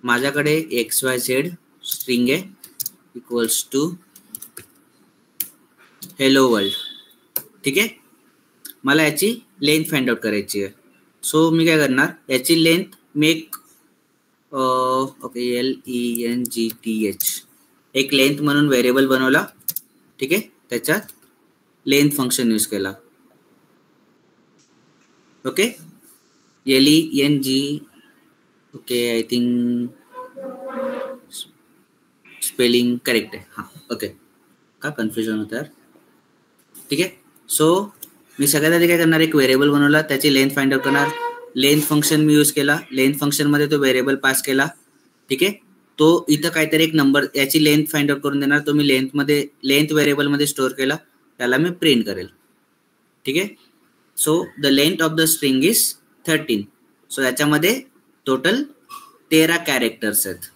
माझ्याकडे XYZ स्ट्रिंग आहे इक्वल्स टू हेलो वर्ल्ड. ठीक आहे, मला याची लेंथ फाइंड आउट करायची आहे. सो मी काय करणार, याची लेंथ मेक ओके LENGTH एक लेंथ म्हणून व्हेरिएबल बनवला. ठीक आहे, त्याच्यात लेंथ फंक्शन यूज केला. Okay, LENG. Okay, I think spelling correct आहे. हां, ओके, का कन्फ्युजन होतं यार. ठीक आहे, सो मी सगळ्यात आधी काय करणार, एक व्हेरिएबल बनवला, त्याची लेंथ फाइंड आउट करणार. लेंथ फंक्शन मी यूज केला. लेंथ फंक्शन मध्ये तो व्हेरिएबल पास केला. ठीक आहे, तो इथं काहीतरी एक नंबर, याची लेंथ फाइंड आउट करून देणार. तो मी लेंथ व्हेरिएबल मध्ये स्टोअर केला, त्याला मी प्रिंट करेल. ठीक आहे, so the length of the string is 13. So याच्यामध्ये टोटल 13 कॅरेक्टर्स आहेत.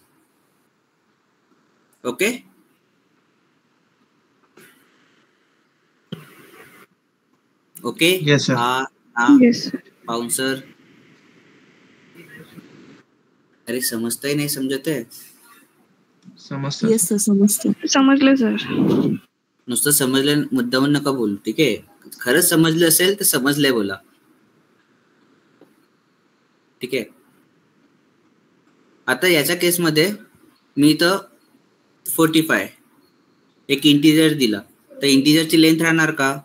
Okay, okay. Yes, sir. हा येस सर. बाउन्सर. अरे समजताही नाही, समजत आहे. समजतं. येस सर, समजते. समजलं सर. नुसतं समजलं मुद्दामून नका बोलू. ठीक आहे, खरंच समजलं असेल तर समजलंय बोला. ठीक आहे, आता याच्या केसमध्ये मी इथं 45 एक इंटिजर दिला, तर इंटिजरची लेंथ राहणार का?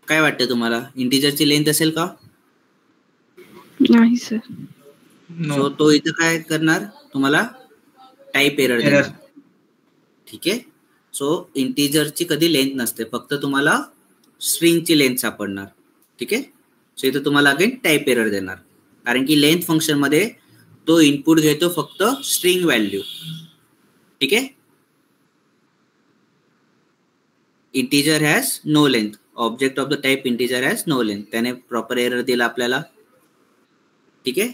काय वाटतं तुम्हाला, इंटिजरची लेंथ असेल का? नाही सर. No. सो तो इथं काय करणार, तुम्हाला टाईप एरर देणार. ठीक आहे, सो इंटिजरची कधी लेंथ नसते, फक्त तुम्हाला स्ट्रिंगची लेंथ सापडणार. ठीक आहे, सो इथं तुम्हाला अगेन टाईप एरर देणार, कारण की लेंथ फंक्शन मध्ये तो इनपुट घेतो फक्त स्ट्रिंग व्हॅल्यू. ठीक आहे, integer has no length. Object of the type integer has no length. त्याने प्रॉपर एरर दिला आपल्याला. ठीक आहे.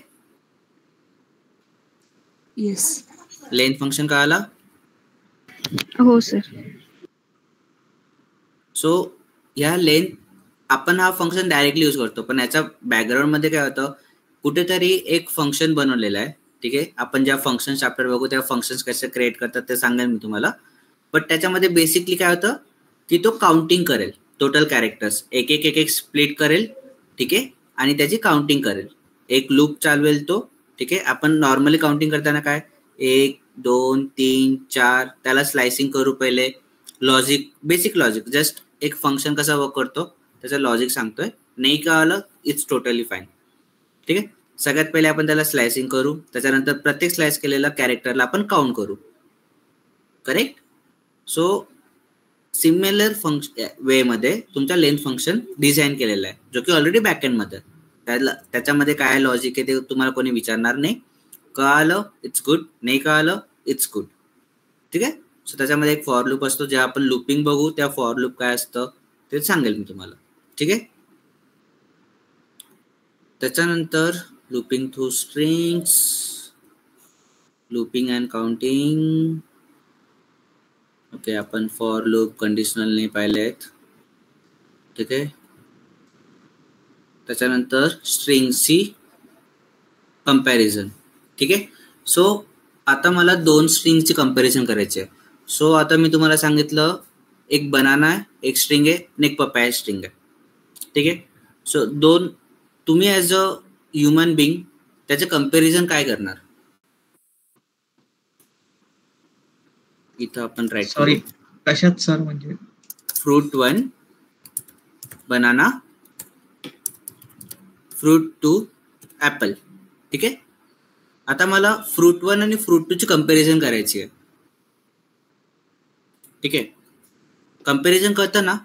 येस. लेंथ फंक्शन कळाला. हो सर. सो ह्या लेंथ आपण हा फंक्शन डायरेक्टली यूज करतो, पण याच्या बॅकग्राऊंड मध्ये काय होतं, कुठेतरी एक फंक्शन बनवलेलं आहे. ठीक आहे. आपण ज्या फंक्शन चॅप्टर बघू त्या फंक्शन्स कसे क्रिएट करतात ते सांगेन मी तुम्हाला. बट त्याच्यामध्ये बेसिकली काय होतं की तो काउंटिंग करेल टोटल कॅरेक्टर्स, एक एक स्प्लिट करेल. ठीक आहे. आणि त्याची काउंटिंग करेल, एक लूप चालवेल तो. ठीक आहे. आपण नॉर्मली काउंटिंग करताना काय 1 2 3 4 त्याला स्लायसिंग करू पहिले. लॉजिक, बेसिक लॉजिक, जस्ट एक फंक्शन कसा वर्क करतो त्याचं लॉजिक सांगतोय. नाही कळालं इट्स टोटली फाईन. ठीक आहे. सगळ्यात पहिले आपण त्याला स्लायसिंग करू, त्याच्यानंतर प्रत्येक स्लाइस केलेल्या कॅरेक्टरला आपण काउंट करू. करेक्ट. सो सिमिलर वे मध्ये तुमच्या लेंथ फंक्शन डिझाईन केलेलं आहे, जो की ऑलरेडी बॅकएंड मध्ये. त्याच्यामध्ये काय लॉजिक आहे ते तुम्हाला कोणी विचारणार नाही. कळालं इट्स गुड, नाही कळालं इट्स गुड. ठीक आहे. सो त्याच्यामध्ये एक फॉर लूप असतो, जे आपण लूपिंग बघू त्या फॉर लूप काय असतं ते सांगेल मी तुम्हाला. ठीक आहे. त्याच्यानंतर looping through strings, looping and counting. Okay, आपण फॉर लूप कंडिशनल नाही पाहिलेत. ठीक आहे. त्याच्यानंतर स्ट्रिंगची कंपॅरिझन. ठीक आहे. सो आता मला 2 स्ट्रिंगची कंपॅरिझन करायची आहे. सो आता मी तुम्हाला सांगितलं एक बनाना आहे, एक स्ट्रिंग आहे, आणि एक पपाया स्ट्रिंग आहे. ठीक आहे. सो तुम्ही ॲज अ ह्युमन बिंग त्याचे कंपॅरिझन काय करणार. इथं आपण राईट सॉरी कशात सर, म्हणजे फ्रूट 1 बनाना, फ्रूट 2 ॲपल. ठीक आहे. आता मला फ्रूट 1 आणि फ्रूट 2 ची कंपॅरिझन करायची आहे. ठीक आहे. कंपॅरिझन करतं ना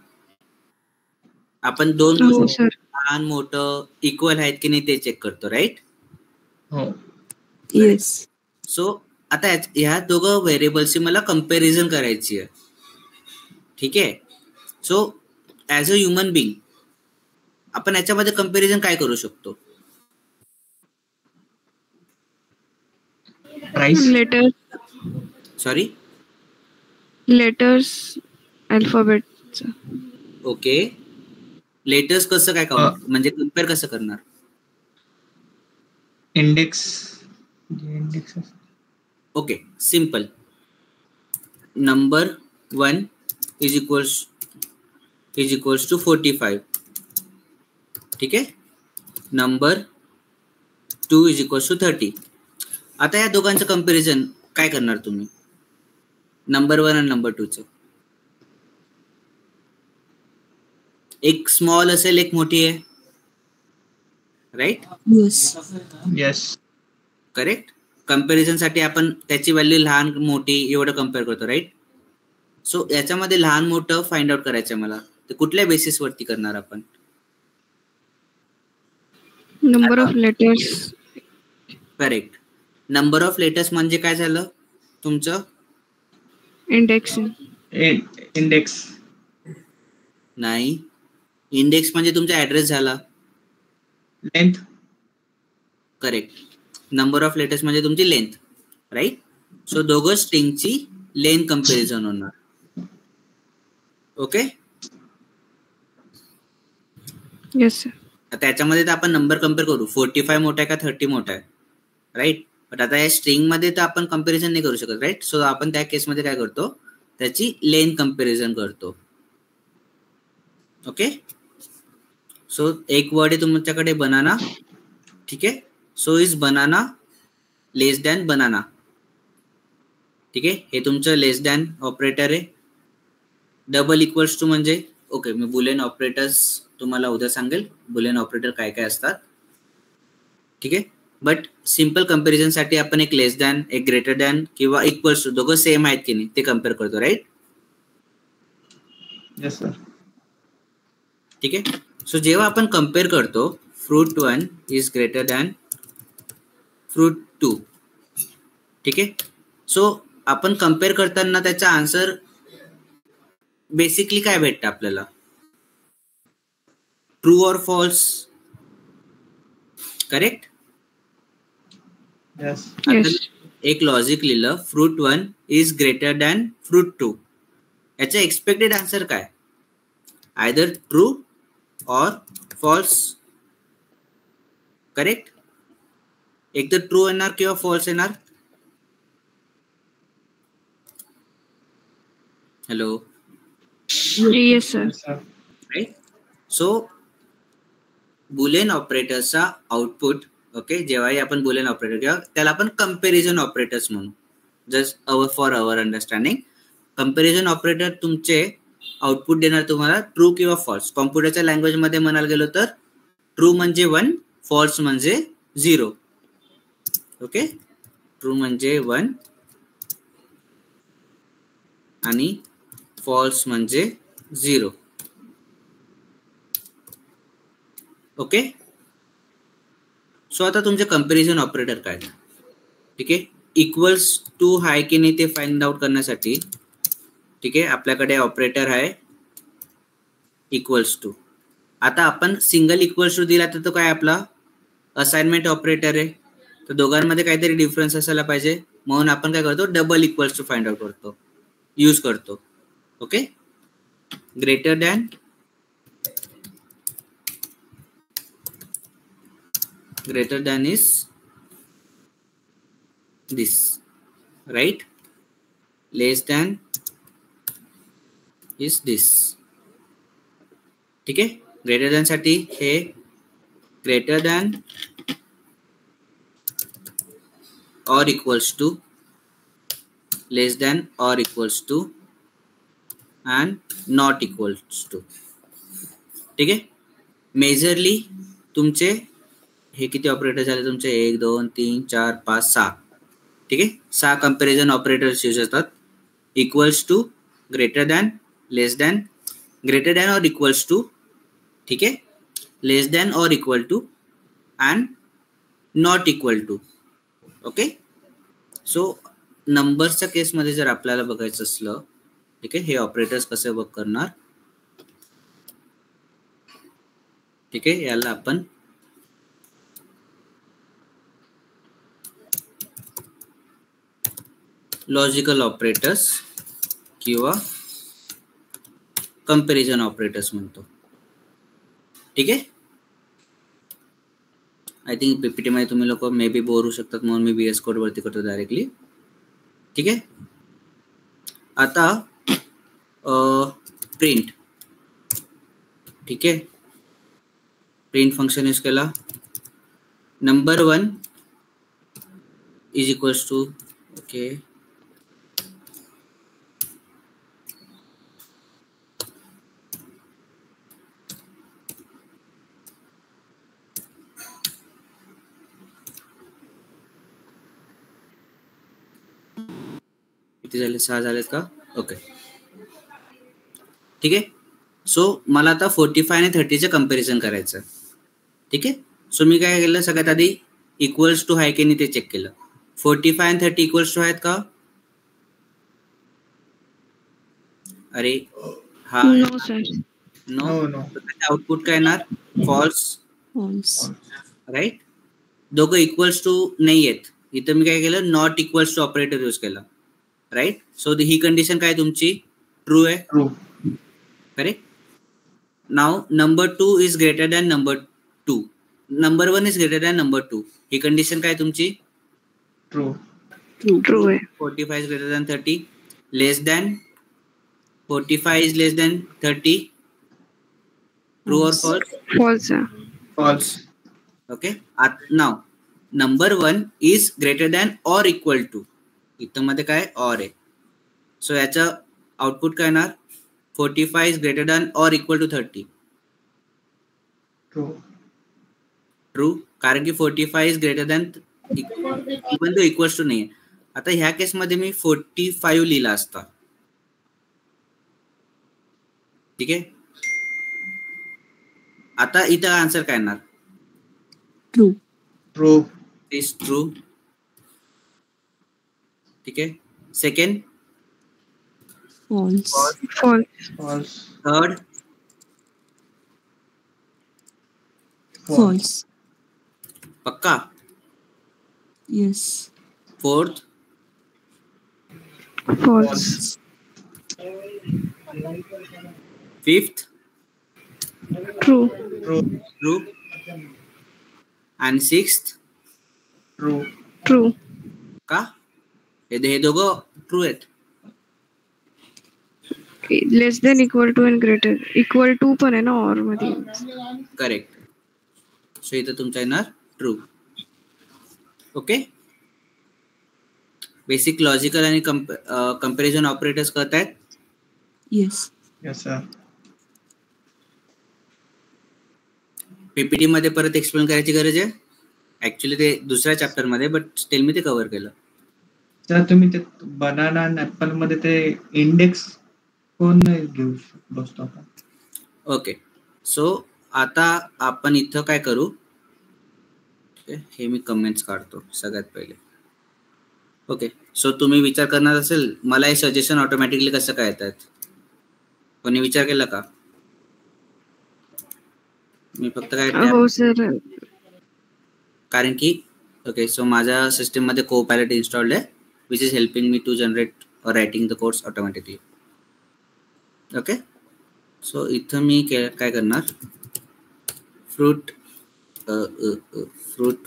आपण 2 हो सर. लहान मोठं इक्वल आहेत की नाही ते चेक करतो, राईट. हो. येस. सो आता ह्या दोघं व्हेरिएबल्सची मला कंपॅरिझन करायची आहे. ठीक आहे. So as a human being आपण याच्यामध्ये कंपॅरिझन काय करू शकतो. Price. Sorry letters alphabet. Okay. Letters कसं काय काउंट म्हणजे कम्पेअर कसं करणार. Index. Okay, simple. Number 1 is equals to 45. ठीक आहे. Number 2 is equals to 30. आता या दोघांचं कंपॅरिझन काय करणार तुम्ही, नंबर 1 आणि नंबर 2 चं. एक स्मॉल असेल, एक मोठी आहे, राईट. येस. करेक्ट. कंपॅरिझन साठी आपण त्याची व्हॅल्यू लहान मोठी एवढं कम्पेअर करतो, राईट. सो याच्यामध्ये लहान मोठं फाइंड आउट करायचं मला, ते कुठल्या बेसिस वरती करणार आपण. Number of letters. Correct. Number of letters म्हणजे काय झालं तुमचं. इंडेक्सिंग. इंडेक्स नाही, इंडेक्स म्हणजे तुमचा ऍड्रेस झाला. Length. Correct. Number of letters म्हणजे तुमची लेंथ, राईट. सो दोघं स्ट्रिंगची लेंथ कंपॅरिझन होणार. ओके. Yes sir. आता याच्यामध्ये तर आपण नंबर कम्पेअर करू, 45 मोठा आहे का 30 मोठा आहे, राईट. बट आता या स्ट्रिंग मध्ये तर आपण कंपॅरिझन नाही करू शकत, राईट. सो आपण त्या केसमध्ये काय करतो, त्याची लेंथ कंपॅरिझन करतो. ओके. सो एक वर्ड आहे तुमच्याकडे बनाना. ठीक आहे. So is banana less than banana. ठीक आहे. हे तुमचं लेस दॅन ऑपरेटर आहे. डबल इक्वल्स टू म्हणजे ओके, मी बुलियन ऑपरेटर्स तुम्हाला उद्या सांगेल, बुलियन ऑपरेटर काय काय असतात. ठीक आहे. बट सिम्पल कंपॅरिझन साठी आपण एक लेस दॅन, एक ग्रेटर दॅन किंवा इक्वल्स टू, दोघं सेम आहेत की नाही ते कम्पेअर करतो, राईट. Yes sir. ठीक आहे. सो जेव्हा आपण कम्पेअर करतो, fruit 1 is greater than fruit 2. ठीक आहे. सो आपण कम्पेअर करताना त्याचा आन्सर बेसिकली काय भेटतं आपल्याला, ट्रू और फॉल्स. करेक्ट. Yes. Yes. एक लॉजिक लिहिलं, fruit 1 is greater than fruit 2. याचा एक्सपेक्टेड आन्सर काय? आयदर ट्रू और फॉल्स. करेक्ट. एक तर ट्रू येणार किंवा फॉल्स येणार. Hello. Yes, sir. Yes, sir. Right. So boolean ऑपरेटरचा आउटपुट, ओके, जेव्हाही आपण बुलियन ऑपरेटर किंवा त्याला आपण कंपॅरिझन ऑपरेटर्स म्हणू, just for our understanding. Comparison operator तुमचे आउटपुट देणार तुम्हाला ट्रू किंवा फॉल्स. कॉम्प्युटरच्या लँग्वेज मध्ये म्हणायला गेलो तर ट्रू म्हणजे 1, फॉल्स म्हणजे 0. ओके. ट्रू म्हणजे 1 आणि फॉल्स म्हणजे 0. ओके. सो आता तुमचे कंपॅरिझन ऑपरेटर काय? ठीक आहे. इक्वल्स टू आहे की नाही ते फाइंड आउट करण्यासाठी, ठीक आहे, आपल्याकडे ऑपरेटर आहे इक्वल्स टू. आता आपण सिंगल इक्वल्स टू दिला तर तो काय आपला असाइनमेंट ऑपरेटर आहे. तर दोघांमध्ये काहीतरी डिफरन्स असायला पाहिजे, म्हणून आपण काय करतो, double equals to find out करतो, यूज करतो. Okay. Greater than is this, right? Less than is this. ठीक आहे. ग्रेटर दॅन साठी हे greater than or equals to, less than or equals to and not equals to. ठीक आहे. Majorly तुमचे हे किती ऑपरेटर झाले तुमचे? 1 2 3 4 5 6. ठीक आहे. 6 कंपॅरिझन ऑपरेटर्स यूज असतात. Equals to, greater than, less than, greater than or equals to, ठीक आहे, less than or equal to and not equal to. Okay. So नंबरच्या केसमध्ये जर आपल्याला बघायचं असलं, ठीक आहे, हे ऑपरेटर्स कसे वर्क करणार, ठीक आहे, याला आपण लॉजिकल ऑपरेटर्स किंवा कंपॅरिझन ऑपरेटर्स म्हणतो. ठीक आहे. आय थिंक पीपीटी मध्ये तुम्ही लोक मे बी बोर होऊ शकतात, म्हणून मी VS कोड वरती करतो डायरेक्टली. ठीक आहे. आता प्रिंट, ठीक आहे, प्रिंट फंक्शन यूज केला. Number 1 is equals to, okay, किती झाले? 6 झालेत का? ओके. ठीक आहे. सो मला आता 45 आणि 30चे कंपॅरिझन करायचं. ठीक आहे. सो मी काय केलं, सगळ्यात आधी इक्वल्स टू आहे की नाही ते चेक केलं. 45 आणि 30 इक्वल्स टू आहेत का? अरे हा, No, sir. No. No, no. Output काय येणार? फॉल्स. फॉल्स. राईट. दोघं इक्वल्स टू नाही आहेत. इथं मी काय केलं, not equals to operator use केला. राईट. सो ही कंडिशन काय तुमची? ट्रू आहे. True. Correct. Now number 2 is greater than number 2. Number 1 is greater than number 2. ही कंडिशन काय तुमची? True. True आहे. 45 is greater than 30. Less than 45 is less than 30. True और फॉल्स? False आहे. False. Okay. Now number 1 is greater than or equal to. इथं मध्ये काय और आहे. सो याचं आउटपुट काय येणार? 45 is greater than or equal to 30. True. True, कारण की 45 इज ग्रेटर दॅन इवन तो इक्वल्स टू नाही आहे. आता ह्या केसमध्ये मी 45 लिहिला असता. ठीक आहे. आता इथं आन्सर काय येणार? ट्रू. True. Is true. ठीक आहे. Second? False. False. False. Third? False. पक्का? Yes. Fourth false. Fifth true. True. True आणि सिक्स्थ ट्रू. ट्रू. का? हे दोघं ट्रू आहेत. Less than equal to and greater. Equal to पण आहे ना ऑर मध्ये. करेक्ट. सो इथं तुमचा येणार ट्रू. ओके. बेसिक लॉजिकल आणि कंपॅरिझन ऑपरेटर्स करतायत. येस. Yes sir. पीपीटी मध्ये परत एक्सप्लेन करायची गरज आहे. ऍक्च्युली ते दुसऱ्या चॅप्टर मध्ये, बट स्टील मी ते कव्हर केलं. सर तुम्ही ते बनाना आणि ऍपल मध्ये ते इंडेक्स कोण घेऊ बसतो आपण? ओके. सो आता आपण इथं काय करू, हे मी कमेंट्स काढतो सगळ्यात पहिले. ओके. सो तुम्ही विचार करणार असेल मला हे सजेशन ऑटोमॅटिकली कसं काय येतात. कोणी विचार केला का? मी फक्त काय हो सर. कारण की ओके, सो माझ्या सिस्टम मध्ये कोपायलट इन्स्टॉल्ड आहे, which is helping me to generate और writing the codes automatically. Okay. So इथं मी काय करणार, fruit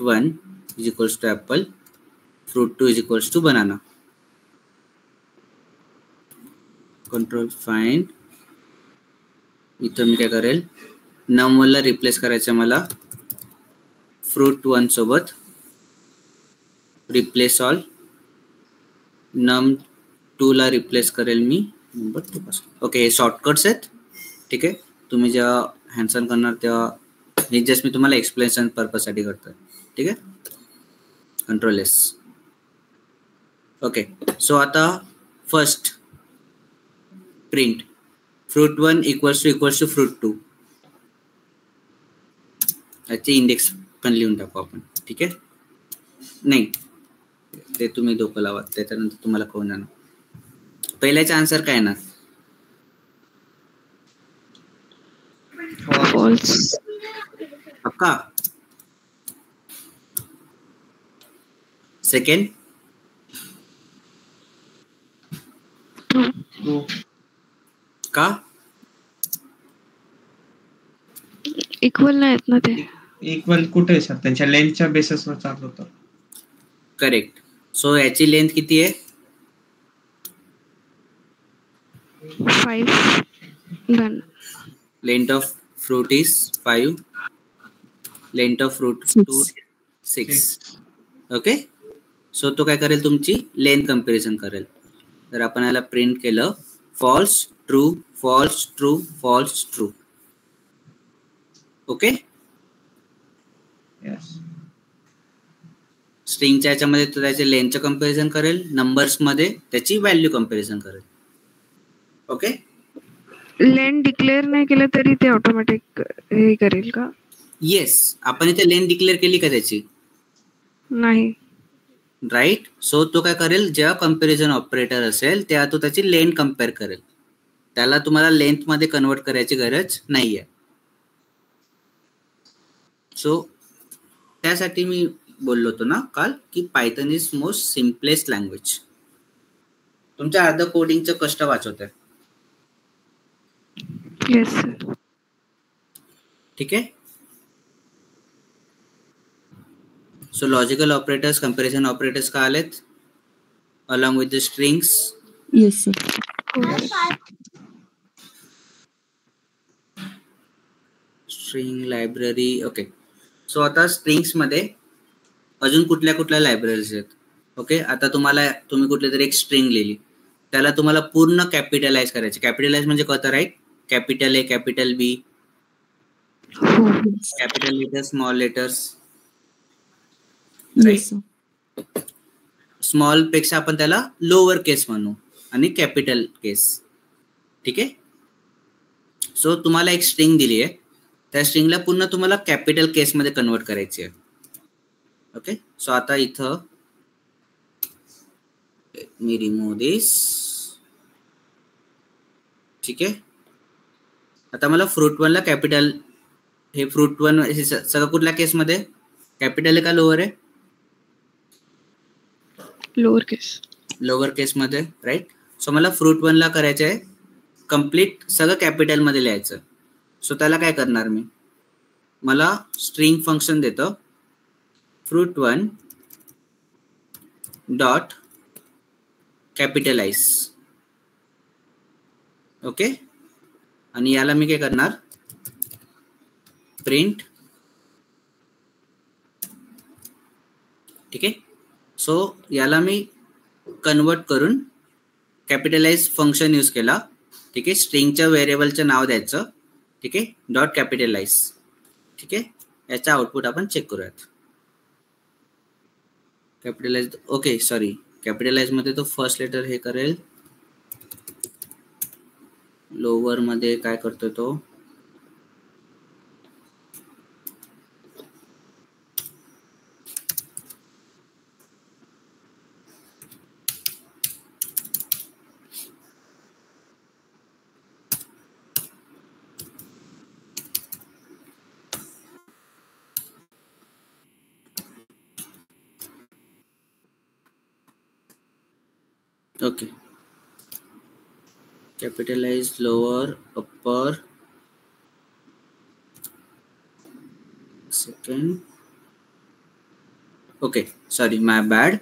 1 is equals to apple, fruit 2 is equals to banana. Control find. इथं मी काय करेल, नम 1 ला रिप्लेस करायचं मला फ्रूट 1 सोबत, रिप्लेस ऑल. नम 2 ला रिप्लेस करेल मी नंबर 2 पासून. ओके. हे शॉर्टकट्स आहेत. ठीक आहे. तुम्ही जेव्हा हँडसन करणार तेव्हा हे जस्ट मी तुम्हाला एक्सप्लेनेशन पर्पजसाठी करतोय. ठीक आहे. Control S. ओके. सो आता first print fruit 1 equals to fruit 2. याचे इंडेक्स पण लिहून टाकू आपण. ठीक आहे. नाही ते तुम्ही डोकं लावा, त्याच्यानंतर तुम्हाला कळून जाणार. पहिल्याचा आन्सर काय येणार? फॉल्स. पक्का? Second true. का? इक्वल नाही आहेत ना ते. इक्वल कुठे सर? त्यांच्या लेंथच्या बेसिसवर चालू होतं. करेक्ट. सो याची लेंथ किती आहे? 5. Done. Length of fruit is 5. Length of fruit 2 6. Okay. So तो काय करेल, तुमची लेंथ कंपॅरिझन करेल. तर आपण याला प्रिंट केलं false true false true false true. Okay. Yes. स्ट्रिंगच्या याच्यामध्ये तो त्याचे लेंथचं कंपॅरिझन करेल, नंबर्स मध्ये त्याची व्हॅल्यू कंपॅरिझन करेल. ओके. लेन डिक्लेअर नाही केलं तरी ते ऑटोमॅटिक हे करेल का? येस. आपण इथे लेंथ डिक्लेअर केली का त्याची? नाही. राईट. सो तो काय करेल, जेव्हा कंपॅरिझन ऑपरेटर असेल तेव्हा तो त्याची लेंथ कम्पेअर करेल. त्याला तुम्हाला लेंथ मध्ये कन्वर्ट करायची गरज नाहीये. सो त्यासाठी मी बोललो होतो ना काल की Python is most simplest language. तुमच्या अर्ध कोडिंगचं कष्ट वाचवत आहे. Yes sir. ठीक आहे. So logical operators, comparison operators का आलेत along with the strings. Yes sir. String library. Okay. So आता स्ट्रिंग्स मध्ये अजून कुठल्या कुठल्या लायब्ररीज आहेत. ओके. आता तुम्ही कुठली तरी एक स्ट्रिंग लिहिली, त्याला तुम्हाला पूर्ण कॅपिटलाइज करायचे. कॅपिटलाइज म्हणजे कळतं right? Capital A, capital B, capital letters, small letters. Yes sir. Small पेक्षा आपण त्याला लोअर केस म्हणू आणि कॅपिटल केस. ठीक आहे. सो तुम्हाला एक स्ट्रिंग दिली आहे, त्या स्ट्रिंगला पुन्हा तुम्हाला कॅपिटल केस मध्ये कन्वर्ट करायची आहे. ओके. सो आता इथं मी रिमूव्ह दिस. ठीक आहे. आता मला फ्रूट 1 ला कॅपिटल, हे फ्रूट 1 हे सगळं कुठल्या केसमध्ये कॅपिटल आहे का लोअर आहे? लोअर केस मध्ये, राईट. सो मला fruit1 ला करायचं आहे कम्प्लीट सगळं कॅपिटल मध्ये लिहायचं. सो त्याला काय करणार मी, मला स्ट्रिंग फंक्शन देतो fruit1 डॉट कॅपिटलाइज. ओके, आणि याला मी काय करणार, प्रिंट. ठीक आहे. सो याला मी कन्वर्ट करून कॅपिटलाइज फंक्शन यूज केला. ठीक आहे, स्ट्रिंगच्या व्हेरिएबलचं नाव द्यायचं. ठीक आहे, डॉट कॅपिटलाइज. ठीक आहे, याचा आउटपुट आपण चेक करूयात. कॅपिटलाइज, ओके सॉरी, कॅपिटलाइज मध्ये तो फर्स्ट लेटर हे करेल, लोअर मध्ये काय करतो तो, okay, capitalize lower upper second. Okay sorry, my bad.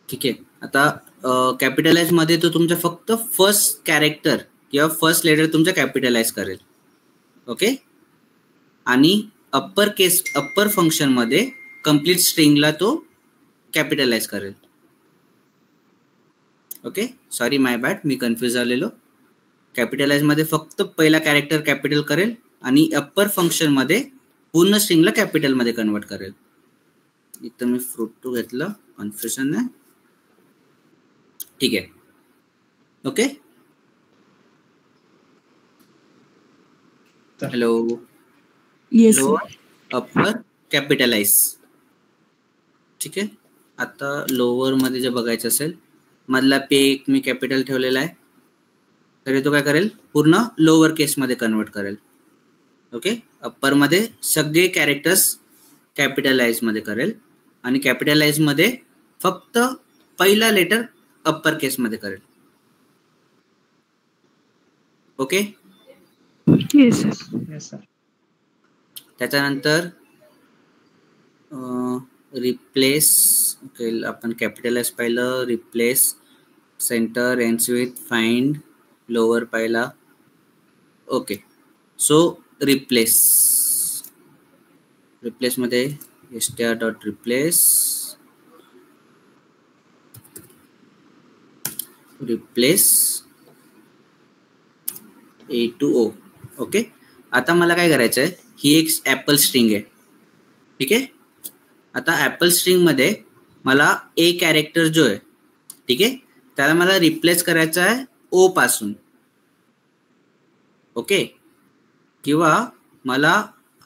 ठीक आहे, आता कॅपिटलाइज मध्ये तो तुमचा फक्त फर्स्ट कॅरेक्टर किंवा फर्स्ट लेटर तुमचा कॅपिटलाइज करेल. ओके, आणि अप्पर फंक्शन मध्ये कम्प्लीट स्ट्रिंगला तो कॅपिटलाइज करेल. ओके, सॉरी माय बॅड, मी कन्फ्यूज झालेलो. कॅपिटलाइज मध्ये फक्त पहिला कॅरेक्टर कॅपिटल करेल आणि अप्पर फंक्शन मध्ये पूर्ण स्ट्रिंगला कॅपिटल मध्ये कन्वर्ट करेल. इथं मी fruit2 घेतलं, कन्फ्युजन नाही. ठीक आहे. Okay, hello, yes lower upper capitalise. ठीक आहे, आता लोअर मध्ये जे बघायचं असेल, मधला पे एक मी कॅपिटल ठेवलेला आहे, तर तो काय करेल, पूर्ण लोअर केस मध्ये कन्वर्ट करेल. ओके, अप्पर मध्ये सगळे कॅरेक्टर्स कॅपिटलाइज मध्ये करेल आणि कॅपिटलाइज मध्ये फक्त पहिला लेटर अप्पर केस मध्ये करेल. Okay, yes sir. त्याच्यानंतर रिप्लेस, ओके आपण कॅपिटलाइज पाहिलं, replace, centre, ends with, find, lower पाहिला. ओके, सो रिप्लेस मध्ये str dot replace A to O. Okay, आता मला काय करायचं आहे, ही एक ऍपल स्ट्रिंग आहे. ठीक आहे, आता ऍपल स्ट्रिंग मध्ये मला ए कॅरेक्टर जो आहे, ठीक आहे, त्याला मला रिप्लेस करायचा आहे ओ पासून. ओके, किंवा मला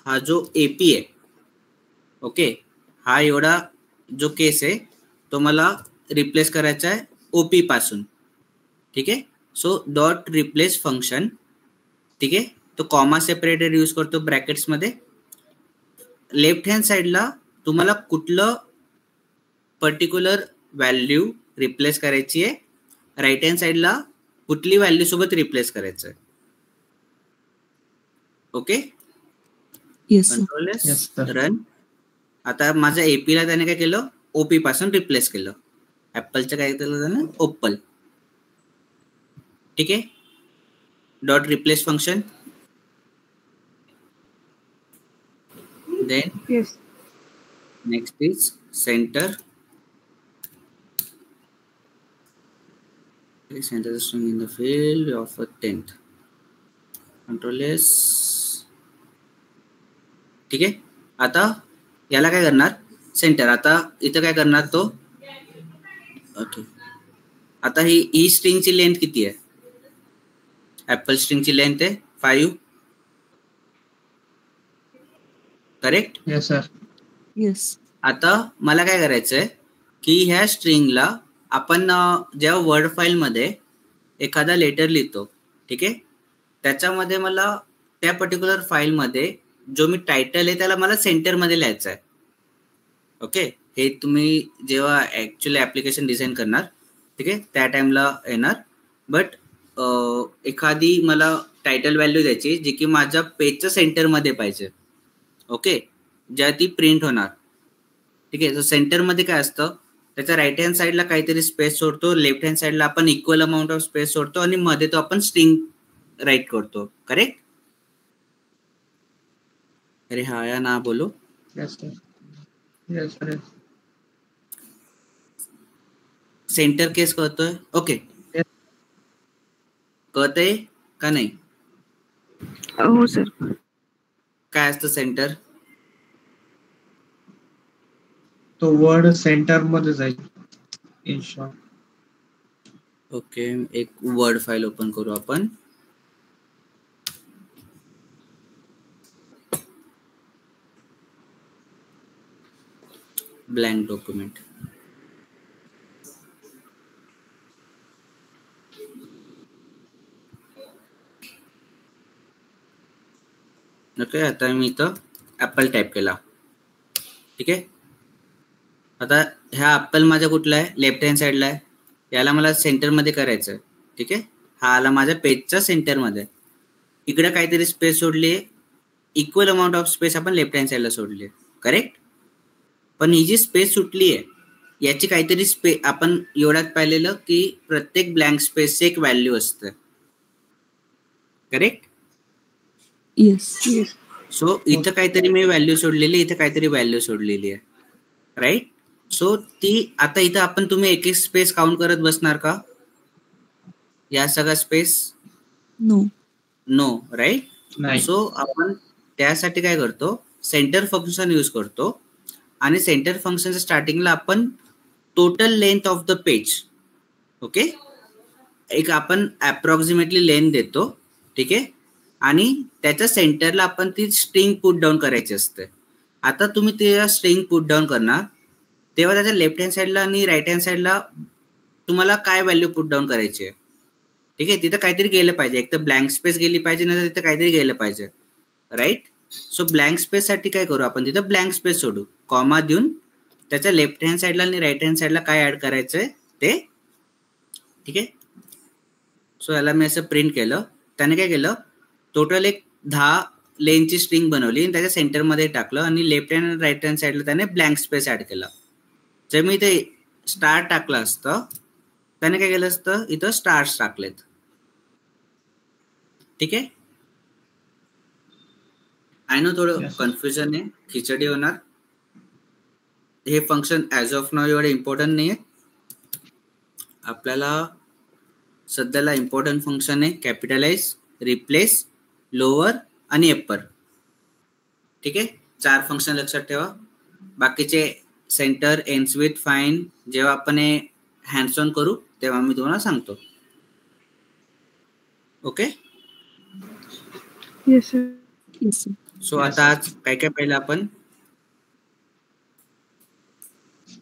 हा जो एपी आहे, ओके, हा एवढा जो केस आहे तो मला रिप्लेस करायचा आहे ओपी पासून. ठीक आहे, सो डॉट रिप्लेस फंक्शन. ठीक आहे, तो कॉमा सेपरेटर यूज करतो ब्रॅकेट्स मध्ये. लेफ्ट हँड साइडला तुम्हाला कुठलं पर्टिक्युलर व्हॅल्यू रिप्लेस करायची आहे, राईट हँड साइडला कुठली व्हॅल्यू सोबत रिप्लेस करायचं आहे. Okay, yes control Yes, S, sir. Run. आता माझ्या एपी ला त्याने काय केलं, ओपी पासून रिप्लेस केलं. ऍपलचं काय केलं त्याने, ओप्पल. ठीक आहे, dot replace function. Then yes next is centre. Center the string in the field of a 10th. Control S. ठीक आहे, आता याला काय करणार, सेंटर. आता इथं काय करणार तो, ओके, आता ही स्ट्रिंगची लेंथ किती आहे, ऍपल स्ट्रिंगची लेंथ आहे 5. करेक्ट. Yes sir. येस आता मला काय करायचंय की ह्या स्ट्रिंगला आपण जेव्हा वर्ड फाईल मध्ये एखादा लेटर लिहितो, ठीक आहे, त्याच्यामध्ये मला त्या पर्टिक्युलर फाईल मध्ये जो मी टायटल आहे त्याला मला सेंटर मध्ये लिहायचं आहे. ओके, हे तुम्ही जेव्हा ऍक्च्युअली ऍप्लिकेशन डिझाईन करणार, ठीक आहे, त्या टाइमला येणार. बट एखादी मला टायटल व्हॅल्यू द्यायची जी की माझ्या पेजच्या सेंटरमध्ये पाहिजे. ओके, ज्या ती प्रिंट होणार. ठीक आहे. सो सेंटरमध्ये काय असतं, त्याच्या राईट हँड साईडला काहीतरी स्पेस सोडतो, लेफ्ट हँड साईडला आपण इक्वल अमाऊंट ऑफ स्पेस सोडतो आणि मध्ये तो आपण स्ट्रिंग राईट करतो. करेक्ट? अरे हा या ना बोलो. Yes, sir. Yes, sir. Centre case कळतोय? Okay, Yes. कळतंय का नाही? हो सर. काय असतं सेंटर? तो वर्ड सेंटर मध्ये जाईल इन शॉर्ट. ओके, एक वर्ड फाईल ओपन करू आपण. Blank document. ओके, आता मी इथं ऍपल टाईप केला. ठीक आहे. आता ह्या ऍपल माझ्या कुठला आहे? लेफ्ट हँड साईडला आहे. याला मला सेंटरमध्ये करायचं आहे. ठीक आहे. हा आला माझ्या पेजच्या सेंटरमध्ये. इकडे काहीतरी स्पेस सोडली आहे, इक्वल अमाऊंट ऑफ स्पेस आपण लेफ्ट हँड साईडला सोडली आहे. करेक्ट? पण ही जी स्पेस सुटली आहे याची काहीतरी आपण एवढ्यात पाहिलेलं की प्रत्येक ब्लँक स्पेसची एक व्हॅल्यू असते. करेक्ट? येस. सो इथं काहीतरी मी व्हॅल्यू सोडलेली, इथं काहीतरी व्हॅल्यू सोडलेली आहे. राईट? सो ती आता इथं आपण तुम्ही एक एक स्पेस काउंट करत बसणार का? या सगळ्या स्पेस? नो. नो. राईट? नाही. सो आपण त्यासाठी काय करतो, सेंटर फंक्शन यूज करतो आणि सेंटर फंक्शनच्या स्टार्टिंगला आपण total length of the page, okay, एक आपण अप्रॉक्सिमेटली लेंथ देतो. ठीक आहे. आणि त्याच्या सेंटरला आपण ती स्ट्रिंग पुट डाऊन करायची असते. आता तुम्ही ते स्ट्रिंग पुट डाऊन करणार तेव्हा त्याच्या लेफ्ट हँड साईडला आणि राईट हँड साईडला तुम्हाला काय व्हॅल्यू पुट डाऊन करायची आहे. ठीक आहे. तिथं काहीतरी गेलं पाहिजे, एक तर ब्लँक स्पेस गेली पाहिजे, नाही तिथं काहीतरी गेलं पाहिजे. राईट? सो ब्लँक स्पेस साठी काय करू आपण, तिथं ब्लँक स्पेस सोडू, कॉमा देऊन त्याच्या लेफ्ट हँड साईडला आणि राईट हँड साईडला काय ऍड करायचंय ते. ठीक आहे. सो याला मी असं प्रिंट केलं. त्याने काय केलं, टोटल एक 10 लेनची स्ट्रिंग बनवली आणि त्याच्या सेंटरमध्ये टाकलं आणि लेफ्ट हँड आणि राईट हँड साईडला त्याने ब्लँक स्पेस ऍड केला. जर मी इथे स्टार टाकलं असतं त्याने काय केलं असतं, इथं स्टार्स टाकलेत. ठीक आहे. आय नो थोडं कन्फ्युजन आहे, खिचडी होणार. हे फंक्शन ॲज ऑफ नाव एवढे इम्पॉर्टंट नाही आहे. आपल्याला सध्याला इम्पॉर्टंट फंक्शन आहे कॅपिटलाइज, रिप्लेस, लोअर आणि अप्पर. ठीक आहे. 4 फंक्शन लक्षात ठेवा. बाकीचे सेंटर, एंड्स विथ, फाइंड जेव्हा आपण हे हँड्स ऑन करू तेव्हा मी तुम्हाला सांगतो. Okay. Yes sir. Yes. So आता आज काय काय पाहिलं आपण?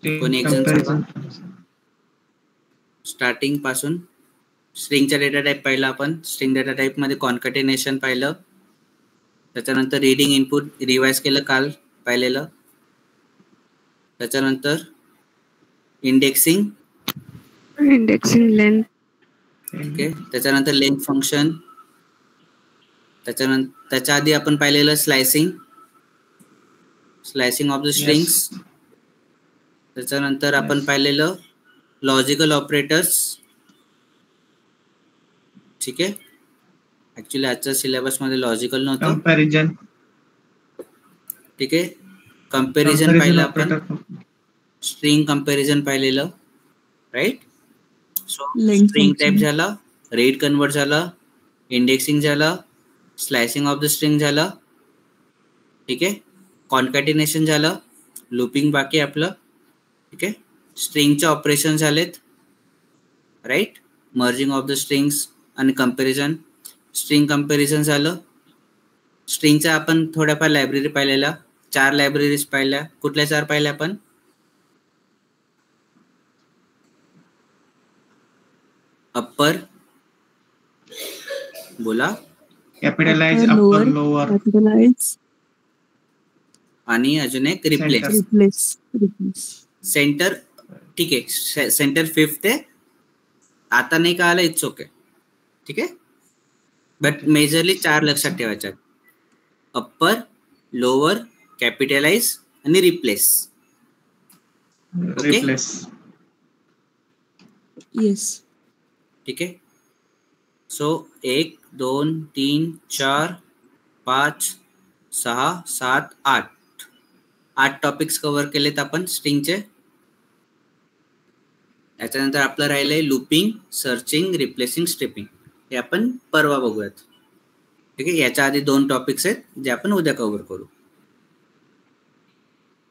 कोणी एक जण सांगा. स्टार्टिंग पासून स्ट्रिंगचा डेटा टाईप पाहिला आपण. स्ट्रिंग डेटा टाईप मध्ये कॉन्कॅटिनेशन पाहिलं. त्याच्यानंतर रीडिंग इनपुट रिवाइज केलं, काल पाहिलेलं. त्याच्यानंतर इंडेक्सिंग लेंथ. ओके. त्याच्यानंतर लेंथ फंक्शन. त्याच्यानंतर त्याच्या आधी आपण पाहिलेलं स्लायसिंग ऑफ द स्ट्रिंग्स. त्याच्यानंतर आपण पाहिलेलं लॉजिकल ऑपरेटर्स. ठीक आहे. ऍक्च्युली आजच्या सिलेबस मध्ये लॉजिकल नव्हतं. कंपॅरिजन. ठीक आहे. कंपॅरिजन पाहिलं आपण. स्ट्रिंग कंपॅरिजन पाहिलेलं. राईट? सो स्ट्रिंग टाईप झाला, रीड कन्वर्ट झाला, इंडेक्सिंग झाला, स्लायसिंग ऑफ द स्ट्रिंग झाला. ठीक आहे. कॉन्कॅटिनेशन झालं, लूपिंग बाकी आपलं. ठीक आहे. स्ट्रिंगचे ऑपरेशन झालेत. राईट? मर्जिंग ऑफ द स्ट्रिंग्स आणि कंपॅरिजन. स्ट्रिंग कंपॅरिजन झालं. स्ट्रिंगचा आपण थोड्याफार लायब्ररी पाहिलेल्या, 4 लायब्ररीज पाहिल्या. कुठल्या 4 पाहिल्या आपण? अप्पर, बोला. Capitalise, upper, lower. कॅपिटलाइज. आणि अजून एक रिप्लेस. रिप्लेस सेंटर ठीक आहे, सेंटर 5th आहे. आता नाही कळालं इट्स ओके, ठीक आहे. बट मेजरली 4 लक्षात ठेवायच्या: अप्पर, लोअर, कॅपिटलाइज आणि रिप्लेस. Okay, yes. ठीक आहे. सो 1 2 3 4 5 6 7 8 टॉपिक्स कव्हर केलेत आपण स्ट्रिंगचे. याच्यानंतर आपलं राहिलंय लूपिंग, सर्चिंग, रिप्लेसिंग, स्ट्रिपिंग. हे आपण परवा बघूयात, ठीक आहे. याच्या आधी 2 टॉपिक्स आहेत जे आपण उद्या कव्हर करू.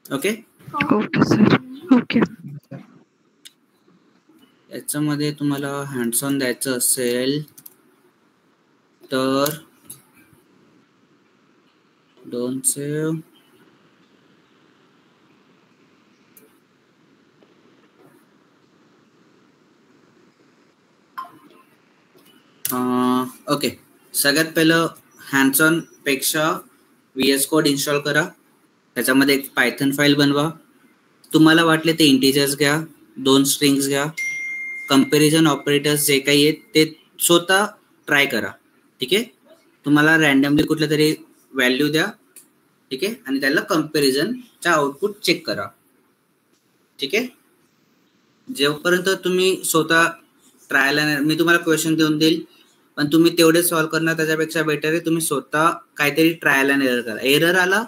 Okay okay sir. ओके. याच्यामध्ये तुम्हाला हँड्स ऑन द्यायचं असेल तर डोंट सेव्ह. ओके, सगळ्यात पहिलं हँड्स ऑन पेक्षा VS कोड इन्स्टॉल करा. त्याच्यामध्ये एक पायथन फाईल बनवा. तुम्हाला वाटले ते इंटिजर्स घ्या, 2 स्ट्रिंग्स घ्या. कंपॅरिझन ऑपरेटर्स जे काही आहेत ते स्वतः ट्राय करा, ठीक आहे. तुम्हाला रॅन्डमली कुठल्या तरी व्हॅल्यू द्या, ठीक आहे, आणि त्याला कंपॅरिझनचा आउटपुट चेक करा, ठीक आहे. जेव्हापर्यंत तुम्ही स्वतः ट्रायल, मी तुम्हाला क्वेश्चन देऊन देईल पण तुम्ही तेवढे सॉल्व्ह करणार, त्याच्यापेक्षा बेटर आहे तुम्ही स्वतः काहीतरी ट्रायल अँड एरर करा. एरर आला,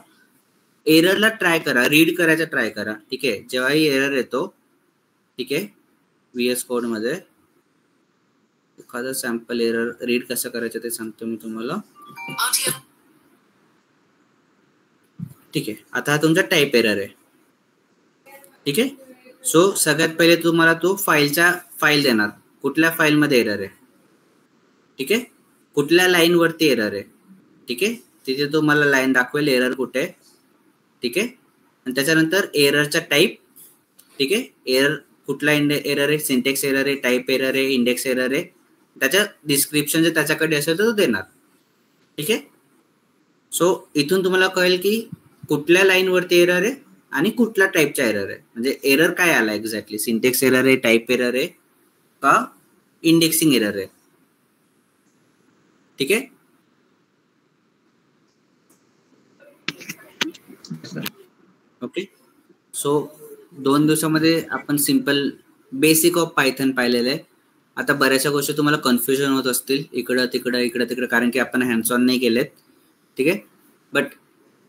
एररला ट्राय करा, रीड करायचा ट्राय करा, ठीक आहे. जेव्हाही एरर येतो, ठीक आहे, VS कोड मध्ये एखादा सॅम्पल एरर रीड कसं करायचं ते सांगतो मी तुम्हाला, ठीक आहे. आता हा तुमचा टाईप एरर आहे, ठीक आहे. सो सगळ्यात पहिले तुम्हाला तो फाईल देणार, कुठल्या फाईलमध्ये एरर आहे, ठीक आहे, कुठल्या लाईन वरती एरर आहे, ठीक आहे. तिथे तो मला लाईन दाखवेल एरर कुठे आहे, ठीक आहे. आणि त्याच्यानंतर एररचा टाईप, ठीक आहे, एरर कुठला एरर आहे, सिंटेक्स एरर आहे, टाईप एरर आहे, इंडेक्स एरर आहे, त्याच्या डिस्क्रिप्शन जे त्याच्याकडे असेल तर तो देणार, ठीक आहे. सो इथून तुम्हाला कळेल की कुठल्या लाईन वरती एरर आहे आणि कुठल्या टाईपचा एरर आहे. म्हणजे एरर काय आला एक्झॅक्टली, सिंटेक्स एरर आहे, टाईप एरर आहे का इंडेक्सिंग एरर आहे, ठीक आहे. ओके. सो 2 दिवसामध्ये आपण सिंपल बेसिक ऑफ पायथन पाहिलेलं आहे. आता बऱ्याचशा गोष्टी तुम्हाला कन्फ्युजन होत असतील इकडं तिकडं, कारण की आपण हँड्स ऑन नाही केलेत, ठीक आहे. बट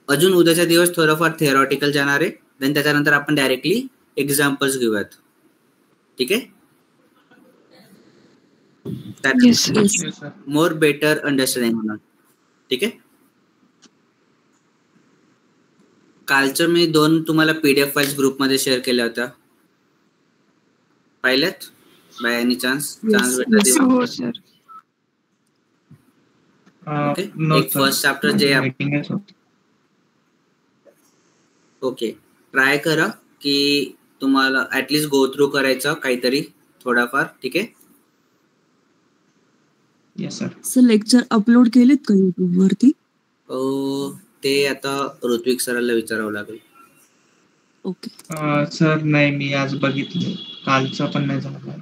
अजून उद्याचा दिवस थोडंफार थेरॉटिकल जाणार आहे, देन त्याच्यानंतर आपण डायरेक्टली एक्झाम्पल्स घेऊयात, ठीक आहे. मोर बेटर अंडरस्टँडिंग होणार, ठीक आहे. कालचं मी 2 तुम्हाला PDF फाईल्स ग्रुपमध्ये शेअर केल्या होत्या, पाहिल्यात बाय एनी चान्स भेटला? हो सर. ओके. एक फर्स्ट चॅप्टर जे ओके, ट्राय करा की तुम्हाला ऍटलीस्ट गो थ्रू करायचं काहीतरी थोडाफार, ठीक आहे. सर लेक्चर अपलोड केलेत का YouTube वरती? ते आता ऋत्विक सरांना विचारावं लागेल. ओके सर नाही, मी आज बघितलं, कालचं पण नाही झालं.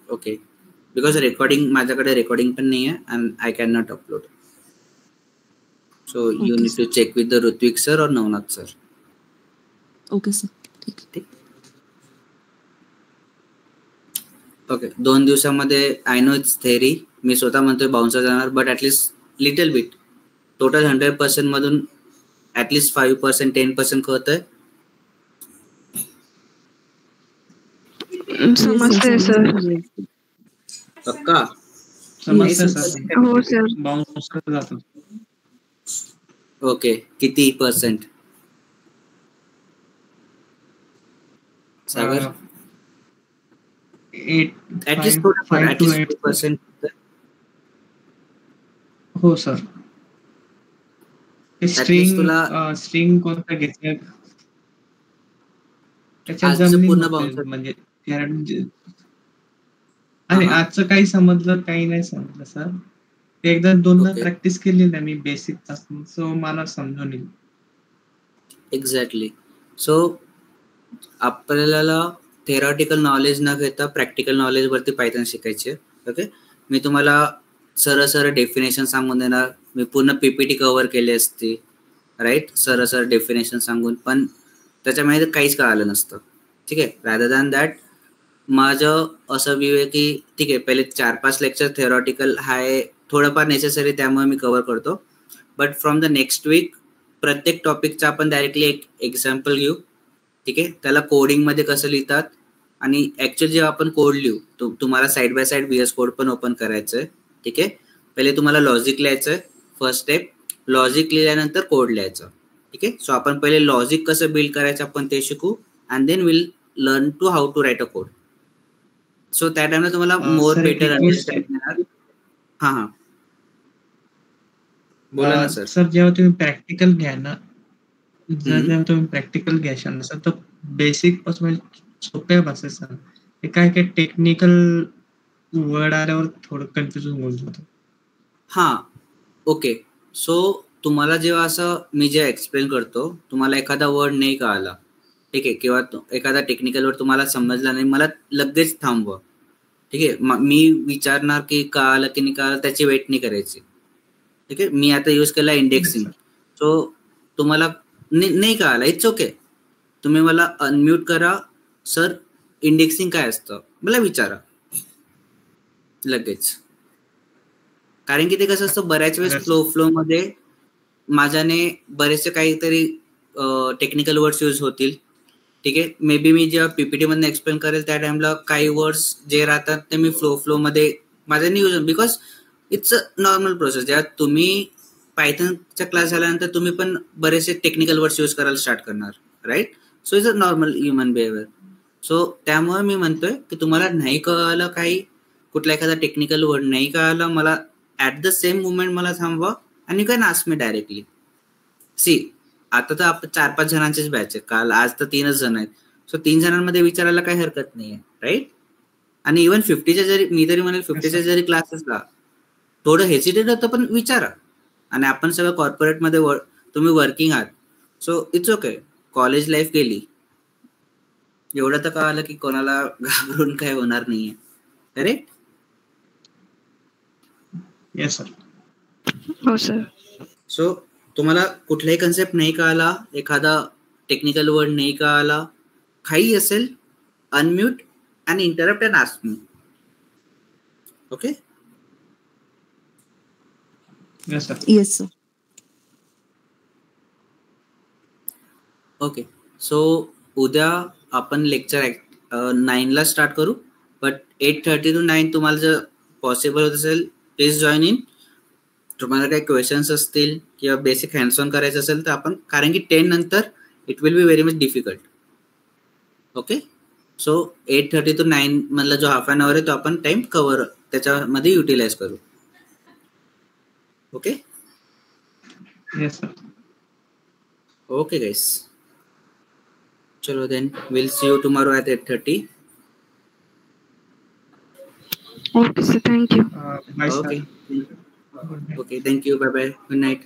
ओके, बिकॉज रेकॉर्डिंग माझ्याकडे रेकॉर्डिंग पण नाही आहे and I can not upload. So you need to check with the Ritvik sir or Navnath sir. Okay sir, ठीक. ओके, 2 दिवसामध्ये आय नो इट्स थेअरी, मी स्वतः म्हणतोय बाउन्सर जाणार, but at least little bit, total 100% मधून ॲटलिस्ट 5% 10% कळतंय. समजतंय सर. पक्का? समजतंय सर. हो सर. बाउन्सर जातो. ओके, किती %? सागर? ॲटलिस्ट थोडंफार, ॲटलिस्ट 2%. हो सर. स्ट्रिंग कोणता घेतलं त्याच्यात पूर्ण बाउन्सर म्हणजे आणि आजचं काही समजलं, काही नाही समजलं सर. ते एकदा दोनदा Okay. प्रॅक्टिस केली ना मी बेसिक पासून, सो मला समजून येईल. एक्झॅक्टली. सो आपल्याला थेरॉटिकल नॉलेज न घेता प्रॅक्टिकल नॉलेज वरती पायथन शिकायचे. ओके, मी तुम्हाला सरळ डेफिनेशन सांगून देणार. मी पूर्ण पीपीटी कव्हर केली असती, राईट, सरळ डेफिनेशन सांगून, पण त्याच्यामध्ये काहीच कळालं नसतं. ठीक आहे. रॅदर दॅन दॅट माझं असं व्ह्यू आहे की ठीक आहे, पहिले 4-5 लेक्चर थेरॉटिकल आहे, थोडंफार नेसेसरी, त्यामुळे मी कव्हर करतो. But from the next week प्रत्येक टॉपिकचा आपण डायरेक्टली एक एक्झाम्पल घेऊ. ठीक आहे. त्याला कोडिंगमध्ये कसं लिहितात आणि ऍक्च्युअली जेव्हा आपण कोड लिहू, तुम्हाला side by side VS code पण ओपन करायचं आहे. ठीक आहे. पहिले तुम्हाला लॉजिक लिहायचं आहे, फर्स्ट स्टेप. लॉजिक लिहिल्यानंतर कोड लिहायचं. ठीक आहे. सो आपण पहिले लॉजिक कसं बिल्ड करायचं आपण ते शिकू, and then will learn to how to write a code. So त्या टाइमला तुम्हाला मोर सर, एक बेटर रिक्वेस्ट आहे. अंडरस्टँडिंग येणार. हा बोला ना सर. सर, जेव्हा तुम्ही प्रॅक्टिकल घ्या ना, हम्म. जेव्हा तुम्ही प्रॅक्टिकल घ्याल ना सर, तर बेसिक पासून सोप्या भाषेत सांगा. ते काय काय टेक्निकल वर्ड आल्यावर थोडं कन्फ्युजन होऊन जातं. हा, ओके. सो तुम्हाला जेव्हा असं मी जे एक्सप्लेन करतो, तुम्हाला एखादा वर्ड नाही कळाला, ठीक आहे, किंवा एखादा टेक्निकल वर्ड तुम्हाला समजला नाही, मला लगेच थांबवा. ठीक आहे. मी विचारणार की कळालं की नाही कळालं, त्याची वेट नाही करायची. ठीक आहे. मी आता यूज केला इंडेक्सिंग. सो तुम्हाला नाही कळालं, इट्स ओके. तुम्ही मला अनम्यूट करा, सर इंडेक्सिंग काय असतं मला विचारा लगेच. कारण की ते कसं असतं, बऱ्याच वेळेस फ्लो मध्ये माझ्याने बरेचसे काहीतरी टेक्निकल वर्ड्स यूज होतील. ठीक आहे. मे बी मी जेव्हा पीपीटी मध्ये एक्सप्लेन करेल त्या टाइमला काही वर्ड्स जे राहतात ते मी फ्लो मध्ये माझ्याने use, because it's a normal process. जेव्हा तुम्ही पायथनचा क्लास झाल्यानंतर तुम्ही पण बरेचसे टेक्निकल वर्ड्स यूज करायला स्टार्ट करणार, right. So it's a normal human behaviour. So त्यामुळे मी म्हणतोय की तुम्हाला नाही कळालं काही, कुठला एखादा टेक्निकल वर्ड नाही कळालं, मला ऍट द सेम मुमेंट मला थांबवा आणि you can ask me directly. See, आता तर आपण 4-5 जणांचीच बॅच आहे, काल आज तर 3च जण आहेत. सो 3 जणांमध्ये विचारायला काही हरकत नाहीये, राईट. आणि इव्हन 50च्या जरी, मी तरी म्हणेल 50च्या जरी क्लासेसला थोडं हेजिटेट होतं, पण विचारा. आणि आपण सगळं कॉर्पोरेटमध्ये तुम्ही वर्किंग आहात, so it's okay. College life गेली, एवढं तर कळालं की कोणाला घाबरून काय होणार नाहीये, करेक्ट. Yes sir. हो सर. सो तुम्हाला कुठलाही कन्सेप्ट नाही कळाला, एखादा टेक्निकल वर्ड नाही कळाला, काही असेल, unmute and interrupt and ask me. Okay? Yes, sir. Yes, sir. Okay. So उद्या आपण लेक्चर 9ला स्टार्ट करू, बट 8:30 to 9 तुम्हाला जर पॉसिबल होत असेल प्लीज जॉईन इन. तुम्हाला काही क्वेश्चन्स असतील किंवा बेसिक हँड्स ऑन करायचं असेल तर आपण, कारण की 10 नंतर it will be very much difficult. Okay. So 8:30 to 9 मधला जो हाफ एन आवर आहे तो आपण टाइम कव्हर त्याच्यामध्ये युटिलाइज करू. Okay. Yes sir. Okay guys, चलो then will see you tomorrow at 8:30. Okay sir, thank you. Bye sir. Okay, thank you, bye bye, good night.